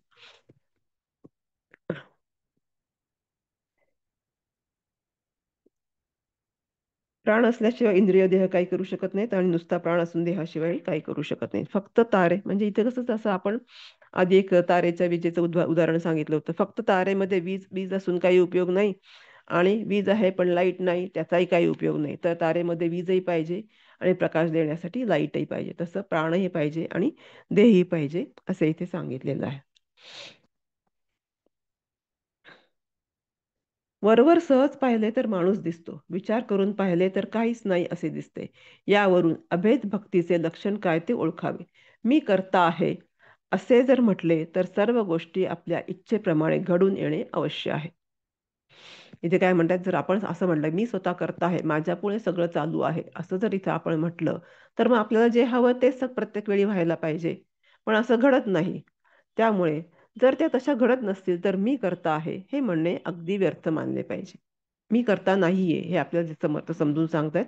प्राण असल्याशिवाय इंद्रिय देह काही करू शकत नाहीत आणि नुसता प्राण असून देहाशिवाय काही करू शकत नाही. फक्त तारे, म्हणजे इथे कसं, असं आपण आधी एक तारेच्या विजेचं उदाहरण सांगितलं होतं. फक्त तारेमध्ये वीज वीज असून काही उपयोग नाही आणि वीज आहे पण लाईट नाही, त्याचाही काही उपयोग नाही. तर तारेमध्ये वीजही पाहिजे आणि प्रकाश देण्यासाठी लाईटही पाहिजे. तसं प्राणही पाहिजे आणि देहही पाहिजे असं इथे सांगितलेलं आहे. वरवर सहज पाहिले तर माणूस दिसतो, विचार करून पाहिले तर काहीच नाही असे दिसते. यावरून अभेद भक्तीचे लक्षण काय ते ओळखावे. मी करता आहे असे जर म्हटले तर सर्व गोष्टी आपल्या इच्छेप्रमाणे घडून येणे अवश्य आहे. इथे काय म्हणतात, जर आपण असं म्हटलं मी स्वतः करता आहे, माझ्यापुढे सगळं चालू आहे, असं जर इथे आपण म्हटलं तर मग आपल्याला जे हवं तेच प्रत्येक वेळी व्हायला पाहिजे. पण असं घडत नाही. त्यामुळे जर त्या तशा घडत नसतील तर मी करता आहे हे म्हणणे अगदी व्यर्थ मानले पाहिजे. मी करता नाहीये हे आपल्याला जे समर्थ समजून सांगतायत,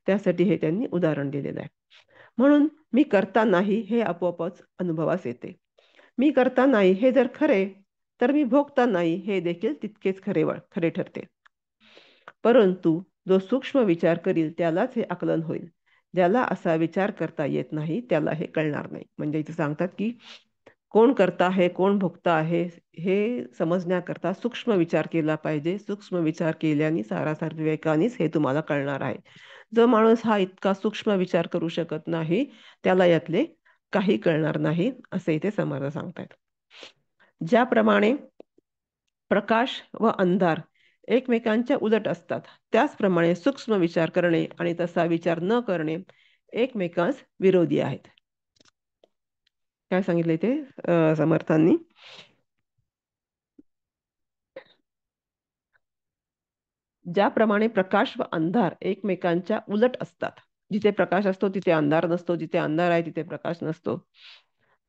त्यासाठी हे त्यांनी उदाहरण दिलेलं आहे. म्हणून मी करता नाही हे आपोआपच अनुभवास येते. मी करता नाही हे जर खरे तर मी भोगता नाही हे देखील तितकेच खरे ठरते. परंतु जो सूक्ष्म विचार करील त्यालाच हे आकलन होईल. ज्याला असा विचार करता येत नाही त्याला हे कळणार नाही. म्हणजे इथे सांगतात की कोण करता आहे कोण भोगता आहे हे समजण्याकरता सूक्ष्म विचार केला पाहिजे. सूक्ष्म विचार केल्याने सारासार विवेकानेच हे तुम्हाला कळणार आहे. जो माणूस हा इतका सूक्ष्म विचार करू शकत नाही त्याला यातले काही कळणार नाही असे इथे समर्थ सांगतात. ज्याप्रमाणे प्रकाश व अंधार एकमेकांच्या उलट असतात, त्याचप्रमाणे सूक्ष्म विचार करणे आणि तसा विचार न करणे एकमेकांस विरोधी आहेत. काय सांगितले ते समर्थांनी? ज्याप्रमाणे प्रकाश व अंधार एकमेकांच्या उलट असतात, जिथे प्रकाश असतो तिथे अंधार नसतो, जिथे अंधार आहे तिथे प्रकाश नसतो,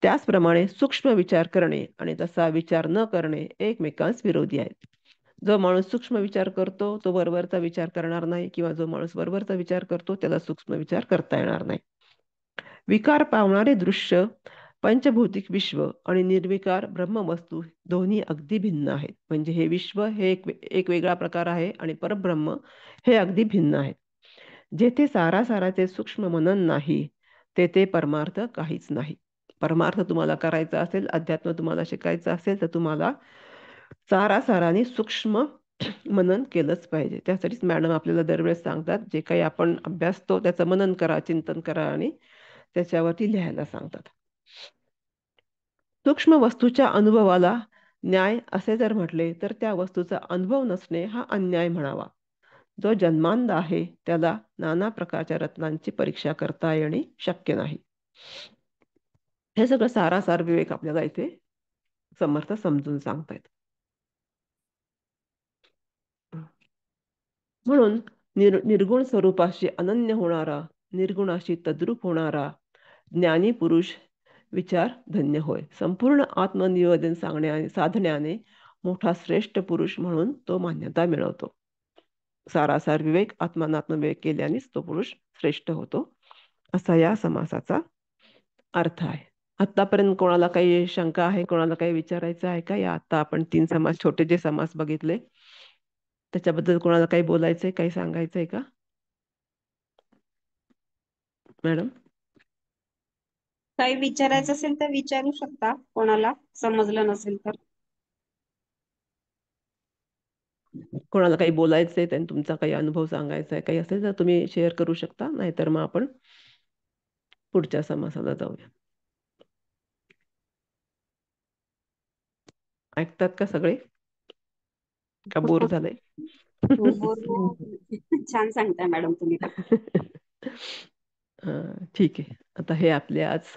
त्याचप्रमाणे सूक्ष्म विचार करणे आणि तसा विचार न करणे एकमेकांस विरोधी आहेत. जो माणूस सूक्ष्म विचार करतो तो वरवरचा विचार करणार नाही, किंवा जो माणूस वरवरचा विचार करतो त्याला सूक्ष्म विचार करता येणार नाही. विकार पावणारे दृश्य पंचभौतिक विश्व आणि निर्विकार ब्रह्मवस्तू दोन्ही अगदी भिन्न आहेत. म्हणजे हे विश्व हे एक वेगळा प्रकार आहे आणि परब्रह्म हे अगदी भिन्न आहे. जेथे सारासाराचे सूक्ष्म मनन नाही तेथे परमार्थ काहीच नाही. परमार्थ तुम्हाला करायचा असेल, अध्यात्म तुम्हाला शिकायचं असेल तर तुम्हाला सारासाराने सूक्ष्म मनन केलंच पाहिजे. त्यासाठीच मॅडम आपल्याला दरवेळेस सांगतात जे काही आपण अभ्यासतो त्याचं मनन करा, चिंतन करा आणि त्याच्यावरती लिहायला सांगतात. सूक्ष्म वस्तूच्या अनुभवाला न्याय असे जर म्हटले तर त्या वस्तूचा अनुभव नसणे हा अन्याय म्हणावा. जो जन्मांध आहे त्याला नाना प्रकारच्या रत्नांची परीक्षा करता येणे शक्य नाही. हे सगळं सारासार विवेक आपल्याला इथे समर्थ समजून सांगतायत. म्हणून निर्गुण स्वरूपाशी अनन्य होणारा, निर्गुणाशी तद्रूप होणारा ज्ञानी पुरुष विचार धन्य होय. संपूर्ण आत्मनिवेदन साधण्याने मोठा श्रेष्ठ पुरुष म्हणून तो मान्यता मिळवतो. सारासार विवेक आत्मानात्म विवेक केल्यानेच तो पुरुष श्रेष्ठ होतो, असा या समासाचा अर्थ आहे. आतापर्यंत कोणाला काही शंका आहे, कोणाला काही विचारायचं आहे का? या आता आपण 3 समास, छोटे जे समास बघितले त्याच्याबद्दल कोणाला काही बोलायचंय, काही सांगायचंय का मॅडम? काही विचारायचं असेल तर विचारू शकता, कोणाला समजलं नसेल तर. कोणाला काही बोलायचंय, त्यांनी तुमचा काही अनुभव सांगायचा आहे, काही असेल तर तुम्ही शेअर करू शकता. नाहीतर मग आपण पुढच्या समासाला जाऊया. ऐकतात का सगळे? का बोर झालंय? छान सांगताय मॅडम तुम्ही तर. ठीक आहे. आता हे आपले आज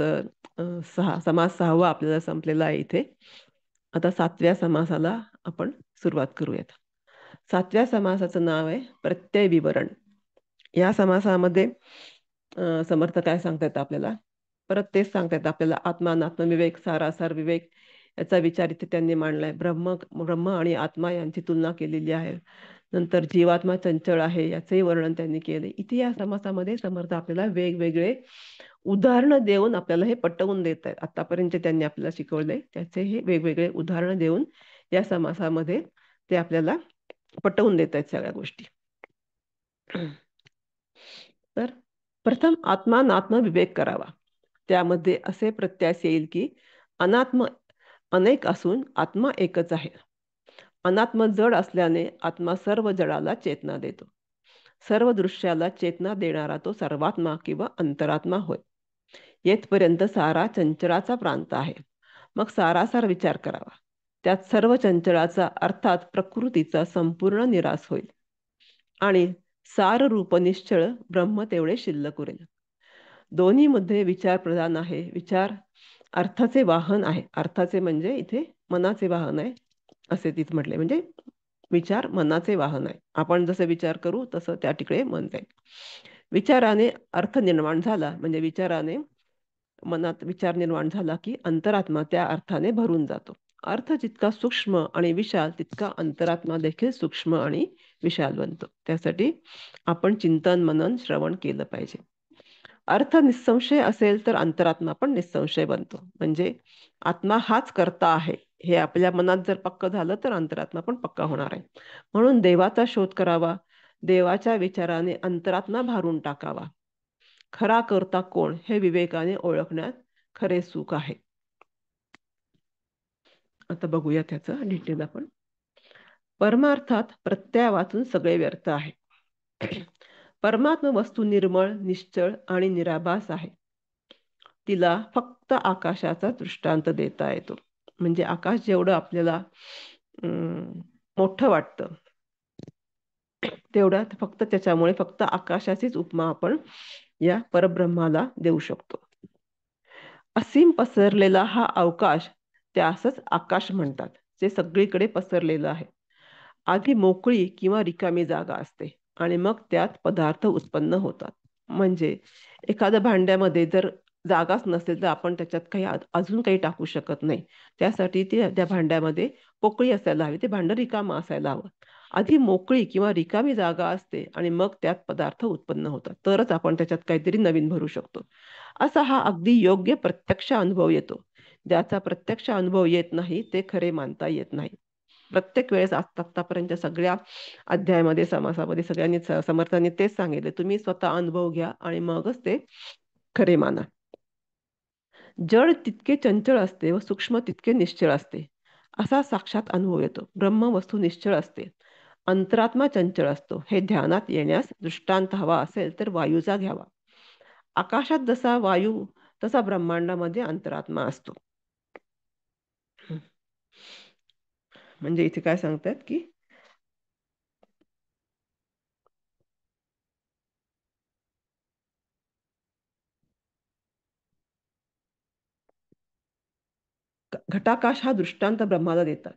समास 6वा आपल्याला संपलेला आहे इथे. आता 7व्या समासाला आपण सुरुवात करूयात. 7व्या समासाचं नाव आहे प्रत्यय विवरण. या समासामध्ये समर्थ काय सांगतायत आपल्याला? परत तेच सांगतायत आपल्याला. आत्मा अनात्म विवेक, सारासार विवेक याचा विचार इथे त्यांनी मांडलाय. ब्रह्म ब्रह्म आणि आत्मा यांची तुलना केलेली आहे. नंतर जीवात्मा चंचल आहे याचंही वर्णन त्यांनी केले. इथे या समासामध्ये समर्थ आपल्याला वेगवेगळे उदाहरणं देऊन आपल्याला हे पटवून देत आहेत. आतापर्यंत त्यांनी आपल्याला शिकवले त्याचे हे वेगवेगळे उदाहरणं देऊन या समासामध्ये ते आपल्याला पटवून देत आहेत सगळ्या गोष्टी. तर प्रथम आत्मा अनात्म विवेक करावा. त्यामध्ये असे प्रत्यास येईल की अनात्म अनेक असून आत्मा एकच आहे. अनात्म जड असल्याने आत्मा सर्व जडाला चेतना देतो. सर्व दृश्याला चेतना देणारा तो सर्वात्मा किंवा अंतरात्मा होय. येथपर्यंत सारा चंचळाचा प्रांत आहे. मग सारासार विचार करावा. त्यात सर्व चंचळाचा अर्थात प्रकृतीचा संपूर्ण निराश होईल आणि सार रूप निश्चळ ब्रह्म तेवढे शिल्लक उरेल. दोन्हीमध्ये विचार प्रधान आहे. विचार अर्थाचे वाहन आहे. अर्थाचे म्हणजे इथे मनाचे वाहन आहे असे तिथे म्हटले. म्हणजे विचार मनाचे वाहन आहे. आपण जसे विचार करू तसं त्या ठिकाणी मन जाईल. विचाराने अर्थ निर्माण झाला म्हणजे विचाराने मनात विचार निर्माण झाला की अंतरात्मा त्या अर्थाने भरून जातो. अर्थ जितका सूक्ष्म आणि विशाल तितका अंतरात्मा देखील सूक्ष्म आणि विशाल बनतो. त्यासाठी आपण चिंतन मनन श्रवण केलं पाहिजे. अर्थ निसंशय असेल तर अंतरात्मा पण निसंशय बनतो. म्हणजे आत्मा हाच करता आहे हे आपल्या मनात जर पक्क झालं तर अंतरात्मा पण पक्का होणार आहे. म्हणून देवाचा शोध करावा. देवाच्या विचाराने अंतरात्मा भारून टाकावा. खरा करता कोण हे विवेकाने ओळखण्यात खरे सुख आहे. आता बघूया त्याचं डिटेल आपण. परमार्थात प्रत्यय वाचून सगळे व्यर्थ आहे. परमात्मा वस्तू निर्मळ निश्चळ आणि निराभास आहे. तिला फक्त आकाशाचा दृष्टांत देता येतो. म्हणजे आकाश जेवढं आपल्याला मोठं वाटतं तेवढ्यात फक्त त्याच्यामुळे फक्त आकाशाचीच उपमा आपण या परब्रह्माला देऊ शकतो. असीम पसरलेला हा अवकाश त्यासच आकाश म्हणतात, जे सगळीकडे पसरलेलं आहे. आधी मोकळी किंवा रिकामी जागा असते आणि मग त्यात पदार्थ उत्पन्न होतात. म्हणजे एखाद्या भांड्यामध्ये जर जागाच नसेल तर आपण त्याच्यात काही अजून काही टाकू शकत नाही. त्यासाठी त्या भांड्यामध्ये पोकळी असायला हवी. ते भांडं रिकामं असायला हवं. आधी मोकळी किंवा रिकामी जागा असते आणि मग त्यात पदार्थ उत्पन्न होतात. तरच आपण त्याच्यात काहीतरी नवीन भरू शकतो. असा हा अगदी योग्य प्रत्यक्ष अनुभव येतो. ज्याचा प्रत्यक्ष अनुभव येत नाही ते खरे मानता येत नाही. प्रत्येक वेळेस आतापर्यंत सगळ्या अध्यायामध्ये समासामध्ये सगळ्यांनी समर्थांनी तेच सांगितले, तुम्ही स्वतः अनुभव घ्या आणि मगच ते खरे माना. जड तितके चंचल असते व सूक्ष्म तितके निश्चळ असते असा साक्षात अनुभव येतो. ब्रह्म वस्तू निश्चळ असते, अंतरात्मा चंचल असतो. हे ध्यानात येण्यास दृष्टांत हवा असेल तर वायूचा घ्यावा. आकाशात जसा वायू तसा ब्रह्मांडामध्ये अंतरात्मा असतो. म्हणजे इथे काय सांगतात की घटाकाश हा दृष्टांत ब्रह्माला देतात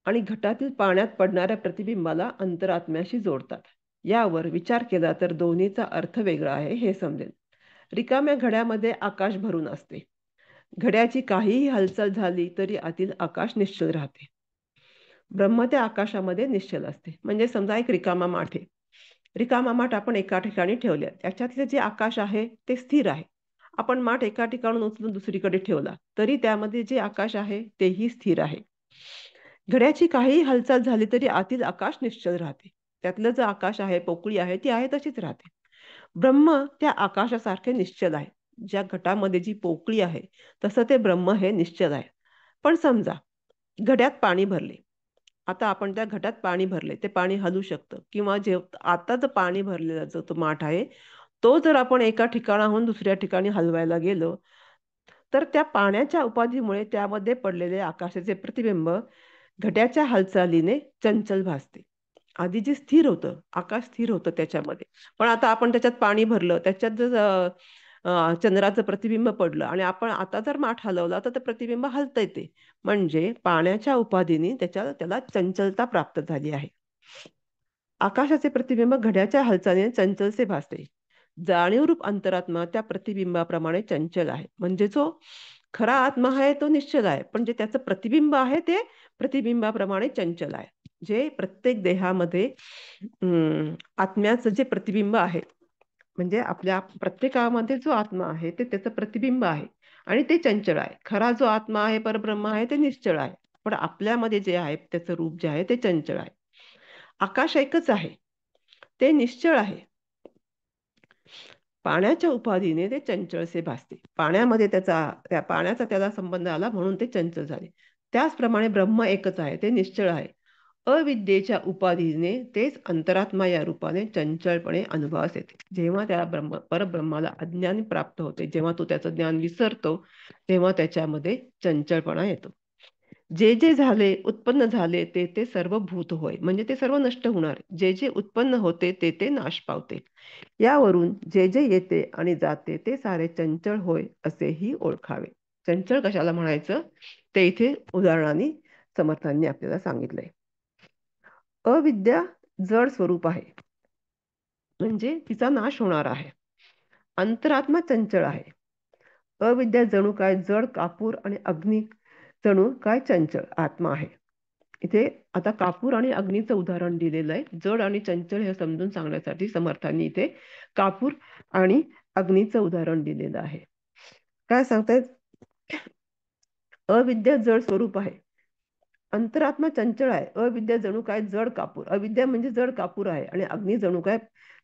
आणि घटातील पाण्यात पडणाऱ्या प्रतिबिंबाला अंतरात्म्याशी जोडतात. यावर विचार केला तर दोन्हीचा अर्थ वेगळा आहे हे समजेल. रिकाम्या घड्यामध्ये आकाश भरून असते. घड्याची काहीही हालचाल झाली तरी आतील आकाश निश्चल राहते. ब्रह्म त्या आकाशामध्ये निश्चल असते. म्हणजे समजा एक रिकामा माठ आहे. रिकामा माठ आपण एका ठिकाणी ठेवले, त्याच्यातले जे आकाश आहे ते स्थिर आहे. आपण माठ एका ठिकाणून उचलून दुसरीकडे ठेवला तरी त्यामध्ये जे आकाश आहे तेही स्थिर आहे. घड्याची काही हालचाल झाली तरी आतील आकाश निश्चल राहते. त्यातलं जे आकाश आहे पोकळी आहे ती आहे तशीच राहते. ब्रह्म त्या आकाशासारखे निश्चल आहे. ज्या घटामध्ये जी पोकळी आहे तसं ते ब्रह्म हे निश्चल आहे. पण समजा घड्यात पाणी भरले. आता आपण त्या घटात पाणी भरले, ते पाणी हलू शकतं किंवा जे आता जो पाणी भरलेला जो तो माठ आहे तो जर आपण एका ठिकाणाहून दुसऱ्या ठिकाणी हलवायला गेलो तर त्या पाण्याच्या उपाधीमुळे त्यामध्ये पडलेले आकाशाचे प्रतिबिंब घट्याच्या हालचालीने चंचल भासते. आधी जे स्थिर होतं आकाश स्थिर होतं त्याच्यामध्ये, पण आता आपण त्याच्यात पाणी भरलं, त्याच्यात जर चंद्राचं प्रतिबिंब पडलं आणि आपण आता जर माठ हलवला तर ते प्रतिबिंब हलता येते. म्हणजे पाण्याच्या उपाधीने त्याला चंचलता प्राप्त झाली आहे. आकाशाचे प्रतिबिंब घड्याच्या हालचालीने चंचलसे भासते. जाणीवरूप अंतरात्मा त्या प्रतिबिंबाप्रमाणे चंचल आहे. म्हणजे जो खरा आत्मा आहे तो निश्चल आहे, पण जे त्याचं प्रतिबिंब आहे ते प्रतिबिंबाप्रमाणे चंचल आहे. जे प्रत्येक देहामध्ये आत्म्याचं जे प्रतिबिंब आहे, म्हणजे आपल्या प्रत्येकामध्ये जो आत्मा आहे ते त्याचं प्रतिबिंब आहे आणि ते चंचल आहे. खरा जो आत्मा आहे, परब्रह्म आहे, ते निश्चळ आहे. पण आपल्यामध्ये जे आहे त्याचं रूप जे आहे ते चंचल आहे. आकाश एकच आहे, ते निश्चळ आहे. पाण्याच्या उपाधीने ते चंचलसे भासते. पाण्यामध्ये त्या पाण्याचा त्याला संबंध आला म्हणून ते चंचल झाले. त्याचप्रमाणे ब्रह्म एकच आहे, ते निश्चळ आहे. अविद्येच्या उपाधीने तेच अंतरात्मा या रूपाने चंचलपणे अनुभवास येते. जेव्हा त्या परब्रह्माला अज्ञान प्राप्त होते, जेव्हा तो त्याचं ज्ञान विसरतो, तेव्हा त्याच्यामध्ये चंचलपणा येतो. जे जे झाले, उत्पन्न झाले, ते ते सर्व भूत होय, म्हणजे ते सर्व नष्ट होणार. जे जे उत्पन्न होते ते ते नाश पावते. यावरून जे जे येते आणि जाते ते सारे चंचल होय असेही ओळखावे. चंचल कशाला म्हणायचं ते इथे उदाहरणाने समर्थांनी आपल्याला सांगितलंय. अविद्या जड स्वरूप आहे, म्हणजे तिचा नाश होणार आहे. अंतरात्मा चंचल आहे. अविद्या जणू काय जड कापूर आणि अग्नी जणू काय चंचल आत्मा आहे. इथे आता कापूर आणि अग्नीचं उदाहरण दिलेलं आहे. जड आणि चंचल हे समजून सांगण्यासाठी समर्थांनी इथे कापूर आणि अग्नीचं उदाहरण दिलेलं आहे. काय सांगतायत? अविद्या जड स्वरूप आहे, अंतरात्मा चंचल आहे. अविद्या जणू काय जड कापूर, अविद्या म्हणजे जड कापूर आहे, आणि अग्नी जणू काय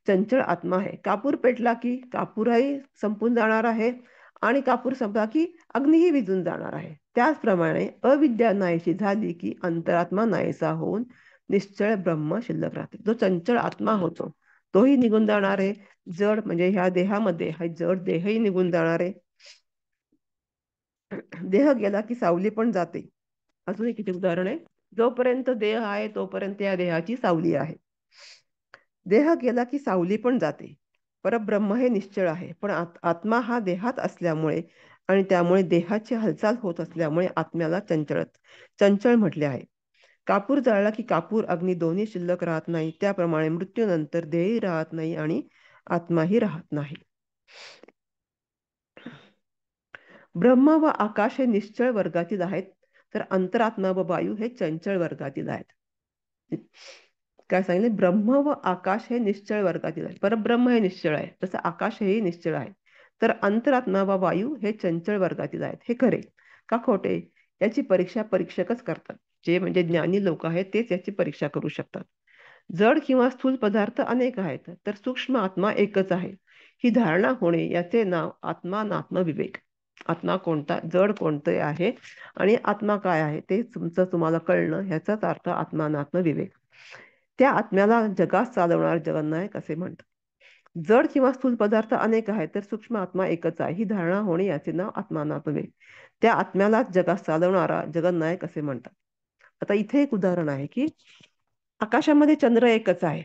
चंचल आत्मा आहे. कापूर पेटला की कापूरही संपून जाणार आहे, आणि कापूर संपला की अग्निही विझून जाणार आहे. त्याचप्रमाणे अविद्या नाहीशी झाली की अंतरात्मा नाहीसा होऊन निश्चळ ब्रह्म शिल्लक राहते. जो चंचल आत्मा होतो तोही निघून जाणार आहे. जड म्हणजे ह्या देहामध्ये हा जड देहही निघून जाणार आहे. देह गेला की सावली पण जाते. अजून एक उदाहरण आहे. जोपर्यंत देह आहे तोपर्यंत या देहाची सावली आहे. देह गेला की सावली पण जाते. परब्रह्म हे निश्चळ आहे, पण आत्मा हा देहात असल्यामुळे आणि त्यामुळे देहाची हालचाल होत असल्यामुळे आत्म्याला चंचल म्हटले आहे. कापूर जाळला की कापूर अग्नी दोन्ही शिल्लक राहत नाही, त्याप्रमाणे मृत्यूनंतर देहही राहत नाही आणि आत्माही राहत नाही. ब्रह्म व आकाश हे निश्चळ वर्गातील आहेत, तर अंतरात्मा व वायू हे चंचल वर्गातील आहेत. काय सांगितले? ब्रह्म व आकाश हे निश्चळ वर्गातील आहेत. परब्रह्म हे निश्चळ आहे, तसं आकाश हेही निश्चळ आहे. तर अंतरात्मा व वायू हे चंचल वर्गातील आहेत. हे खरे का खोटे याची परीक्षा परीक्षकच करतात. जे म्हणजे ज्ञानी लोक आहेत तेच याची परीक्षा करू शकतात. जड किंवा स्थूल पदार्थ अनेक आहेत, तर सूक्ष्म आत्मा एकच आहे, ही धारणा होणे याचे नाव आत्मानात्म विवेक. आत्मा कोणता, जड कोणते आहे आणि आत्मा काय आहे ते तुम्हाला कळणं, ह्याचाच अर्थ आत्मानात्म विवेक. त्या आत्म्याला जगात चालवणार जगन्नायक असे म्हणतात. जड किंवा स्थूल पदार्थ अनेक आहेत, तर सूक्ष्म आत्मा एकच आहे, ही धारणा होणे याचे नाव आत्मानात्म विवेक. त्या आत्म्याला जगात चालवणारा जगन्नायक असे म्हणतात. आता इथे एक उदाहरण आहे की आकाशामध्ये चंद्र एकच आहे,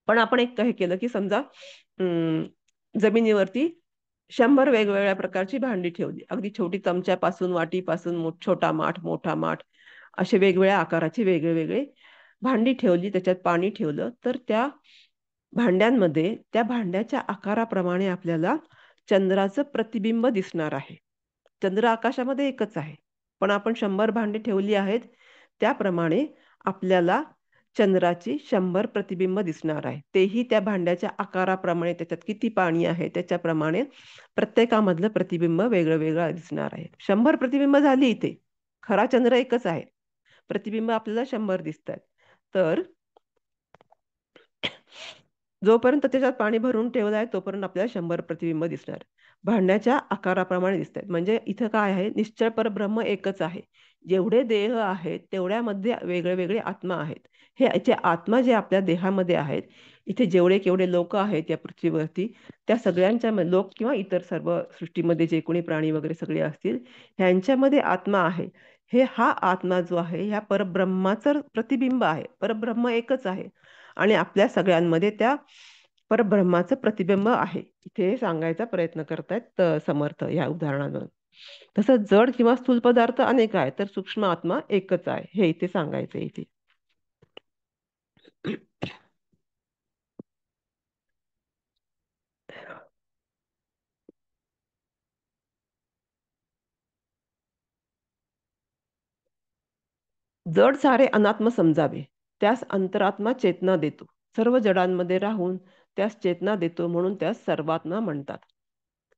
पण आपण एक हे केलं की समजा जमिनीवरती 100 वेगवेगळ्या प्रकारची भांडी ठेवली. अगदी छोटी चमच्यापासून, वाटीपासून, छोटा माठ, मोठा माठ, असे वेगवेगळ्या आकाराची वेगळे भांडी ठेवली, त्याच्यात पाणी ठेवलं, तर त्या भांड्यांमध्ये त्या भांड्याच्या आकाराप्रमाणे आपल्याला चंद्राचं प्रतिबिंब दिसणार आहे. चंद्र आकाशामध्ये एकच आहे, पण आपण 100 भांडी ठेवली आहेत, त्याप्रमाणे आपल्याला चंद्राची 100 प्रतिबिंब दिसणार आहे. तेही त्या भांड्याच्या आकाराप्रमाणे, त्याच्यात किती पाणी आहे त्याच्याप्रमाणे प्रत्येकामधलं प्रतिबिंब वेगळं वेगळं दिसणार आहे. 100 प्रतिबिंब झाली इथे. खरा चंद्र एकच आहे, प्रतिबिंब आपल्याला 100 दिसतात. तर जोपर्यंत त्याच्यात पाणी भरून ठेवलं आहे तोपर्यंत आपल्याला 100 प्रतिबिंब दिसणार, भांड्याच्या आकाराप्रमाणे दिसतात. म्हणजे इथं काय आहे, निश्चळ परब्रह्म एकच आहे. जेवढे देह आहेत तेवढ्यामध्ये वेगळे वेगळे आत्मा आहेत. हे याचे आत्मा जे आपल्या देहामध्ये आहेत, इथे जेवढे केवढे लोक आहेत या पृथ्वीवरती, त्या सगळ्यांच्या लोक किंवा इतर सर्व सृष्टीमध्ये जे कोणी प्राणी वगैरे सगळे असतील, ह्यांच्यामध्ये आत्मा आहे. हा आत्मा जो आहे ह्या परब्रह्माचं प्रतिबिंब आहे. परब्रह्म एकच आहे आणि आपल्या सगळ्यांमध्ये त्या परब्रह्माचं प्रतिबिंब आहे, इथे सांगायचा प्रयत्न करतायत समर्थ या उदाहरणानं. तसंच जड किंवा स्थूल पदार्थ अनेक आहेत, तर सूक्ष्म आत्मा एकच आहे, हे इथे सांगायचं इथे. जड सारे अनात्म समजावे, त्यास अंतरात्मा चेतना देतो. सर्व जडांमध्ये राहून त्यास चेतना देतो, म्हणून त्यास सर्वात्मा म्हणतात.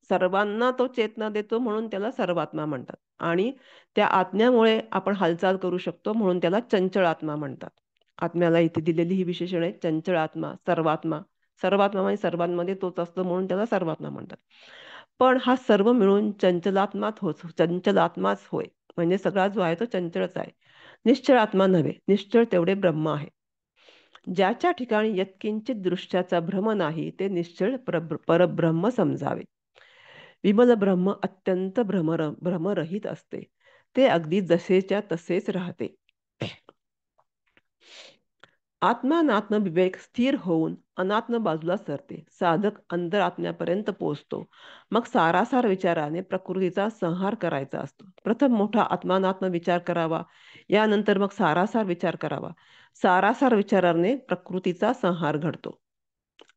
सर्वांना तो चेतना देतो म्हणून त्याला सर्वात्मा म्हणतात. आणि त्या आत्म्यामुळे आपण हालचाल करू शकतो म्हणून त्याला चंचल आत्मा म्हणतात. आत्म्याला इथे दिलेली ही विशेषण आहे: चंचल आत्मा, सर्वात्मा. सर्वात्मा म्हणजे सर्वांमध्ये तोच असतो म्हणून त्याला सर्वात्मा म्हणतात. पण हा सर्व मिळून चंचलात्माच होय. म्हणजे सगळा जो आहे तो चंचलच आहे, निश्चळ आत्मा नव्हे. निश्चळ तेवढे ब्रह्म आहे. ज्याच्या ठिकाणी यत्किंचित दृश्याचा भ्रम नाही ते निश्चळ परब्रह्म समजावे. विमल ब्रह्म अत्यंत भ्रमरहित असते. ते अगदी जसेच्या तसेच राहते. आत्मानात्म विवेक स्थिर होऊन अनात्म बाजूला सरते. साधक अंतरात्म्यापर्यंत पोहोचतो. मग सारासार विचाराने प्रकृतीचा संहार करायचा असतो. प्रथम मोठा आत्मानात्म विचार करावा, यानंतर मग सारासार विचार करावा. सारासार विचाराने प्रकृतीचा संहार घडतो.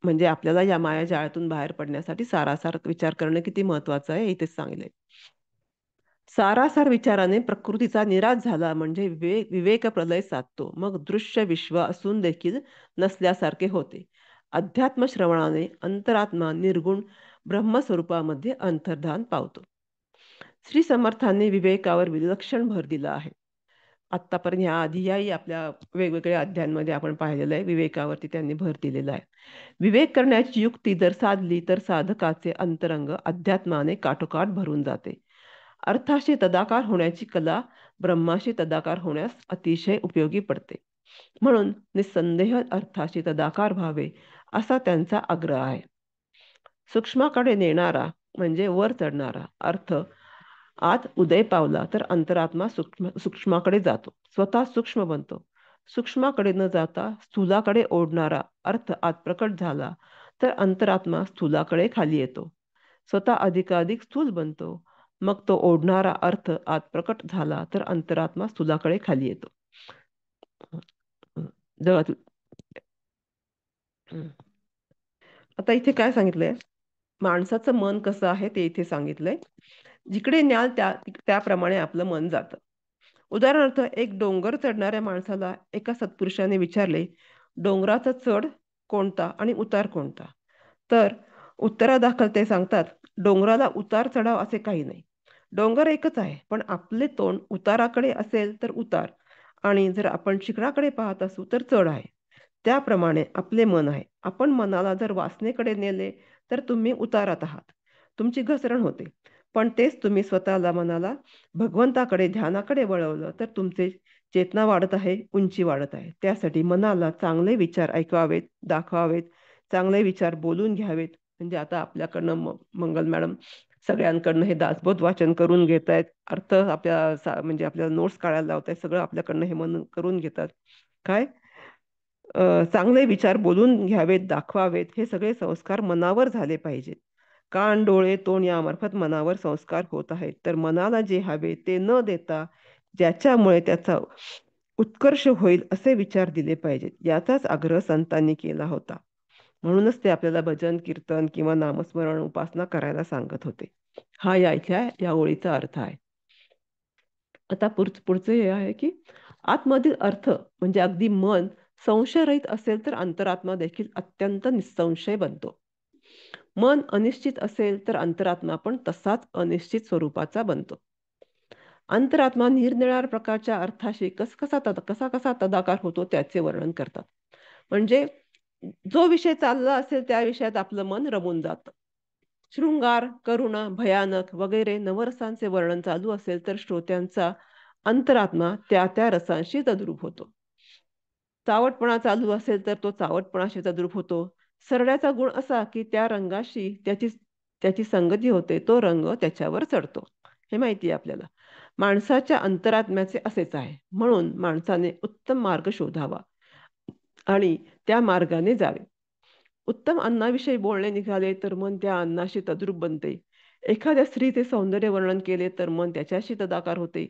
म्हणजे आपल्याला या मायाजाळातून बाहेर पडण्यासाठी सारासार विचार करणं किती महत्वाचं आहे इथेच सांगितलंय. सारासार विचाराने प्रकृतीचा निराश झाला म्हणजे विवेक प्रलय साधतो. मग दृश्य विश्व असून देखील नसल्यासारखे होते. अध्यात्म श्रवणाने अंतरात्मा निर्गुण ब्रह्मस्वरूपामध्ये अंतर्धान पावतो. श्री समर्थांनी विवेकावर विलक्षण भर दिला आहे. आत्तापर्यंत ह्या आधी याही आपल्या वेगवेगळ्या अध्यायांमध्ये आपण पाहिलेलं आहे, विवेकावरती त्यांनी भर दिलेला आहे. विवेक करण्याची युक्ती जर साधली तर साधकाचे अंतरंग अध्यात्माने काठोकाठ भरून जाते. अर्थाशी तदाकार होण्याची कला ब्रह्माशी तदाकार होण्यास अतिशय उपयोगी पडते. म्हणून निसंदेह अर्थाशी तदाकार व्हावे असा त्यांचा आग्रह आहे. सूक्ष्माकडे नेणारा म्हणजे वर चढणारा अर्थ आत उदय पावला तर अंतरात्मा सूक्ष्माकडे जातो, स्वतः सूक्ष्म बनतो. सूक्ष्माकडे न जाता स्थूलाकडे ओढणारा अर्थ आत प्रकट झाला तर अंतरात्मा स्थूलाकडे खाली येतो, स्वतः अधिकाधिक स्थूल बनतो. मग तो ओढणारा अर्थ आत प्रकट झाला तर अंतरात्मा स्थूलाकडे खाली येतो. जगात आता इथे काय सांगितलंय, माणसाचं मन कसं आहे ते इथे सांगितलंय. जिकडे न्याल त्याप्रमाणे आपलं मन जातं. उदाहरणार्थ, एक डोंगर चढणाऱ्या माणसाला एका सत्पुरुषाने विचारले, डोंगराचा चढ कोणता आणि उतार कोणता? तर उत्तरादाखल ते सांगतात, डोंगराला उतार चढाव असे काही नाही. डोंगर एकच आहे, पण आपले तोंड उताराकडे असेल तर उतार, आणि जर आपण शिखराकडे पाहत असू तर चढ आहे. त्याप्रमाणे आपले मन आहे. आपण मनाला जर वासनेकडे नेले तर तुम्ही उतारात आहात, तुमची घसरण होते. पण तेच तुम्ही स्वतःला मनाला भगवंताकडे ध्यानाकडे वळवलं तर तुमचे चेतना वाढत आहे, उंची वाढत आहे. त्यासाठी मनाला चांगले विचार ऐकवावेत, दाखवावेत, चांगले विचार बोलून घ्यावेत. म्हणजे आता आपल्याकडनं मंगल मॅडम सगळ्यांकडनं हे दासबोध वाचन करून घेत आहेत, अर्थ म्हणजे आपल्याला नोट्स काढायला लावत आहेत, सगळं आपल्याकडनं हे मन करून घेतात. काय चांगले विचार बोलून घ्यावेत, दाखवावेत, हे सगळे संस्कार मनावर झाले पाहिजेत. कान, डोळे, तोंड यामार्फत मनावर संस्कार होत आहेत. तर मनाला जे हवे ते न देता ज्याच्यामुळे त्याचा उत्कर्ष होईल असे विचार दिले पाहिजेत, याचाच आग्रह संतांनी केला होता. म्हणूनच ते आपल्याला भजन, कीर्तन किंवा नामस्मरण, उपासना करायला सांगत होते. हा या ओळीचा अर्थ आहे. आता पुढचं हे आहे की आतमधील अर्थ म्हणजे अगदी मन संशयरहित असेल तर अंतरात्मा देखील अत्यंत निसंशय बनतो. मन अनिश्चित असेल तर अंतरात्मा पण तसाच अनिश्चित स्वरूपाचा बनतो. अंतरात्मा निरनिराळ्या प्रकारच्या अर्थाशी कसा कसा तदाकार होतो त्याचे वर्णन करतात. म्हणजे जो विषय चालला असेल त्या विषयात आपलं मन रमून जातं. शृंगार, करुणा, भयानक वगैरे नवरसांचे वर्णन चालू असेल तर श्रोत्यांचा अंतरात्मा त्या रसांशी तद्रूप होतो. चावटपणा चालू असेल तर तो चावटपणाशी तद्रूप होतो. सरड्याचा गुण असा की त्या रंगाशी त्याची संगती होते, तो रंग त्याच्यावर चढतो. हे माहिती आहे आपल्याला. माणसाच्या अंतरात्म्याचे असेच आहे. म्हणून माणसाने उत्तम मार्ग शोधावा आणि त्या मार्गाने जावे. उत्तम अन्नाविषयी बोलणे निघाले तर मन त्या अन्नाशी तद्रूप बनते. एखाद्या स्त्रीचे सौंदर्य वर्णन केले तर मन त्याच्याशी तदाकार होते.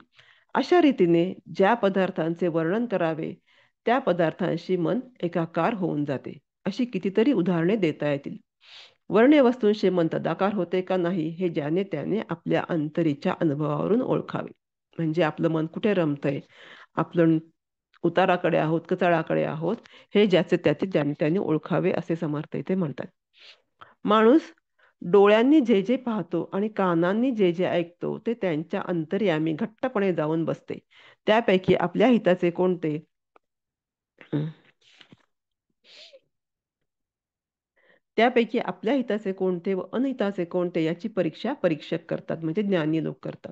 अशा रीतीने ज्या पदार्थांचे वर्णन करावे त्या पदार्थांशी मन एकाकार होऊन जाते. अशी कितीतरी उदाहरणे देता येतील. वर्ण्य वस्तूंशी मन तदाकार होते का नाही हे ज्याने त्याने आपल्या अंतरीच्या अनुभवावरून ओळखावे. म्हणजे आपलं मन कुठे रमतंय, आपलं उताराकडे आहोत का चढाकडे आहोत हे ज्याचे त्याचे ज्याने त्याने ओळखावे असे समर्थ इथे म्हणतात. माणूस डोळ्यांनी जे जे पाहतो आणि कानांनी जे जे ऐकतो ते त्यांच्या अंतर्यामी घट्टपणे जाऊन बसते. त्यापैकी आपल्या हिताचे कोणते त्यापैकी आपल्या हिताचे कोणते व अनहिताचे कोणते याची परीक्षा परीक्षक करतात, म्हणजे ज्ञानी लोक करतात.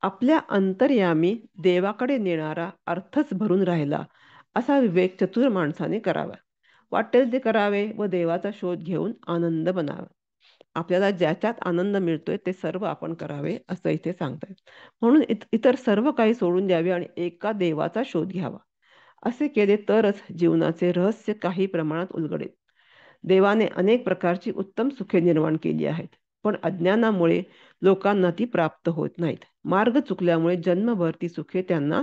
आपल्या अंतर्यामी देवाकडे नेणारा अर्थच भरून राहिला असा विवेक चतुर माणसाने करावा. वाटेल ते करावे व देवाचा शोध घेऊन आनंद बनावा. आपल्याला ज्याच्यात आनंद मिळतोय ते सर्व आपण करावे असं इथे सांगतायत. म्हणून इतर सर्व काही सोडून द्यावे आणि एका देवाचा शोध घ्यावा. असे केले तरच जीवनाचे रहस्य काही प्रमाणात उलगडेल. देवाने अनेक प्रकारची उत्तम सुखे निर्माण केली आहेत, पण अज्ञानामुळे लोकांना ती प्राप्त होत नाहीत. मार्ग चुकल्यामुळे जन्मभर ती सुखे त्यांना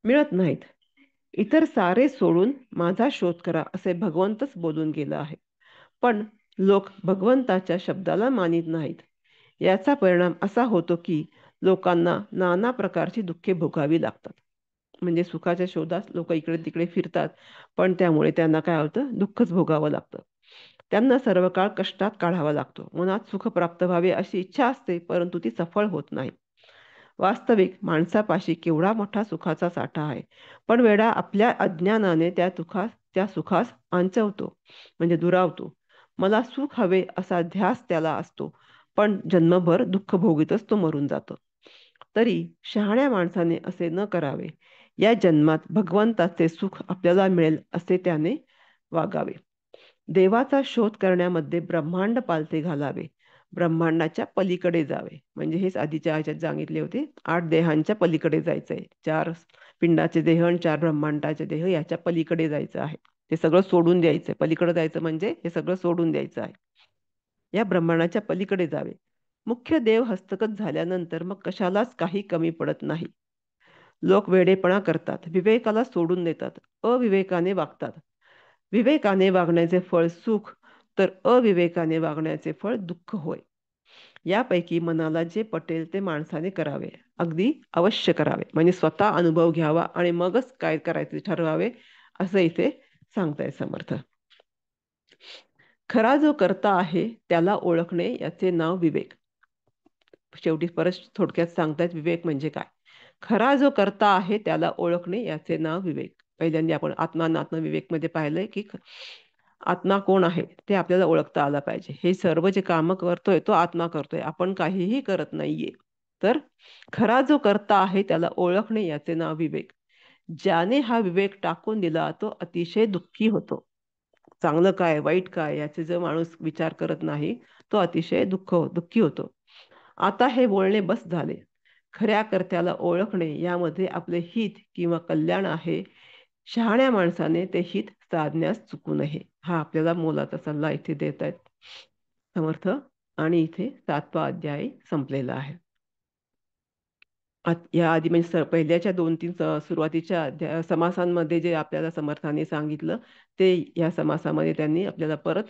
मिळत नाहीत. इतर सारे सोडून माझा शोध करा असे भगवंतच बोलून गेला आहे. पण लोक भगवंताच्या शब्दाला मानित नाहीत. याचा परिणाम असा होतो की लोकांना नाना प्रकारची दुःखे भोगावी लागतात. म्हणजे सुखाच्या शोधात लोक इकडे तिकडे फिरतात, पण त्यामुळे त्यांना काय होतं, दुःखच भोगावं लागतं. त्यांना सर्व काळ कष्टात काढावा लागतो. मनात सुख प्राप्त व्हावे अशी इच्छा असते, परंतु ती सफळ होत नाही. वास्तविक माणसापाशी केवढा मोठा सुखाचा साठा आहे, पण वेडा आपल्या अज्ञानाने त्या सुखास आंचवतो, म्हणजे दुरावतो. मला सुख हवे असा ध्यास त्याला असतो, पण जन्मभर दुःख भोगीतच तो मरून जातो. तरी शहाण्या माणसाने असे न करावे. या जन्मात भगवंताचे सुख आपल्याला मिळेल असे त्याने वागावे. देवाचा शोध करण्यामध्ये ब्रह्मांड पालथे घालावे. ब्रह्मांडाच्या पलीकडे जावे, म्हणजे हेच आधीच्या ह्याच्यात सांगितले होते. 8 देहांच्या पलीकडे जायचंय. 4 पिंडाचे देह आणि 4 ब्रह्मांडाचे देह याच्या पलीकडे जायचं आहे. ते सगळं सोडून द्यायचंय. पलीकडे जायचं म्हणजे हे सगळं सोडून द्यायचं आहे. या ब्रह्मांडाच्या पलीकडे जावे. मुख्य देव हस्तगत झाल्यानंतर मग कशालाच काही कमी पडत नाही. लोक वेडेपणा करतात, विवेकाला सोडून देतात, अविवेकाने वागतात. विवेकाने वागण्याचे फळ सुख, तर अविवेकाने वागण्याचे फळ दुःख होय. यापैकी मनाला जे पटेल ते माणसाने करावे, अगदी अवश्य करावे. म्हणजे स्वतः अनुभव घ्यावा आणि मगच काय करायचे ठरवावे असं इथे सांगताय समर्थ. खरा जो करता आहे त्याला ओळखणे याचे नाव विवेक. शेवटी परत थोडक्यात सांगतायत विवेक म्हणजे काय. खरा जो करता आहे त्याला ओळखणे याचे नाव विवेक. पहिल्यांदा आपण आत्मा अनात्म विवेक मध्ये पाहिलंय की आत्मा कोण आहे ते आपल्याला ओळखता आला पाहिजे. हे सर्व जे काम करतोय तो आत्मा करतोय, आपण काहीही करत नाहीये. तर खरा जो करता आहे त्याला ओळखणे याचे नाव विवेक. ज्याने हा विवेक टाकून दिला तो अतिशय दुःखी होतो. चांगलं काय वाईट काय याचे जो माणूस विचार करत नाही तो अतिशय दुःखी होतो. आता हे बोलणे बस झाले. खऱ्या कर्त्याला ओळखणे यामध्ये आपले हित किंवा कल्याण आहे. शहाण्या माणसाने ते हित साधण्यास चुकू नये. हा आपल्याला मोलाचा सल्ला इथे देत आहेत समर्थ. आणि इथे 7वा अध्याय संपलेला आहे. या आधी म्हणजे पहिल्याच्या 2-3 सुरुवातीच्या समासांमध्ये जे आपल्याला समर्थाने सांगितलं ते या समासामध्ये त्यांनी आपल्याला परत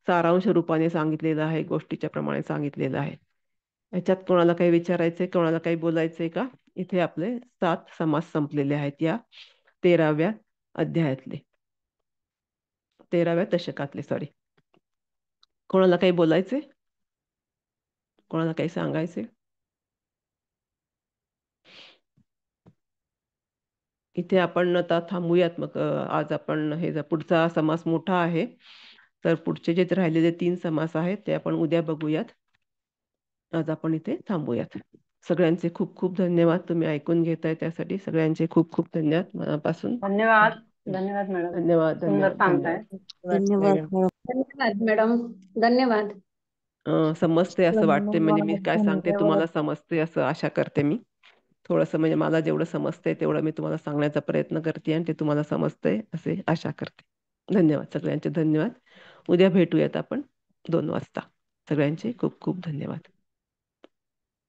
सारांश रूपाने सांगितलेलं आहे, गोष्टीच्या प्रमाणे सांगितलेलं आहे. याच्यात कोणाला काही विचारायचंय, कोणाला काही बोलायचंय का? इथे आपले 7 समास संपलेले आहेत या 13व्या अध्यायातले, 13व्या दशकातले. सॉरी, कोणाला काही बोलायचे, कोणाला काही सांगायचे? इथे आपण आता थांबूयात. मग आज आपण हे पुढचा समास मोठा आहे, तर पुढचे जे राहिलेले 3 समास आहेत ते आपण उद्या बघूयात. आज आपण इथे थांबूयात. सगळ्यांचे खूप खूप धन्यवाद. तुम्ही ऐकून घेताय त्यासाठी सगळ्यांचे खूप खूप धन्यवाद मनापासून. धन्यवाद. धन्यवाद मॅडम. धन्यवाद. सुंदर धन्यवाद. सांगताय. धन्यवाद. धन्यवाद मॅडम. धन्यवाद. समजते असं वाटते, म्हणजे मी काय सांगते तुम्हाला समजते असं आशा करते मी. थोडंसं म्हणजे मला जेवढं समजतंय तेवढं मी तुम्हाला सांगण्याचा प्रयत्न करते आणि ते तुम्हाला समजतंय असे आशा करते. धन्यवाद सगळ्यांचे. धन्यवाद. उद्या भेटूयात आपण 2 वाजता. सगळ्यांचे खूप खूप धन्यवाद.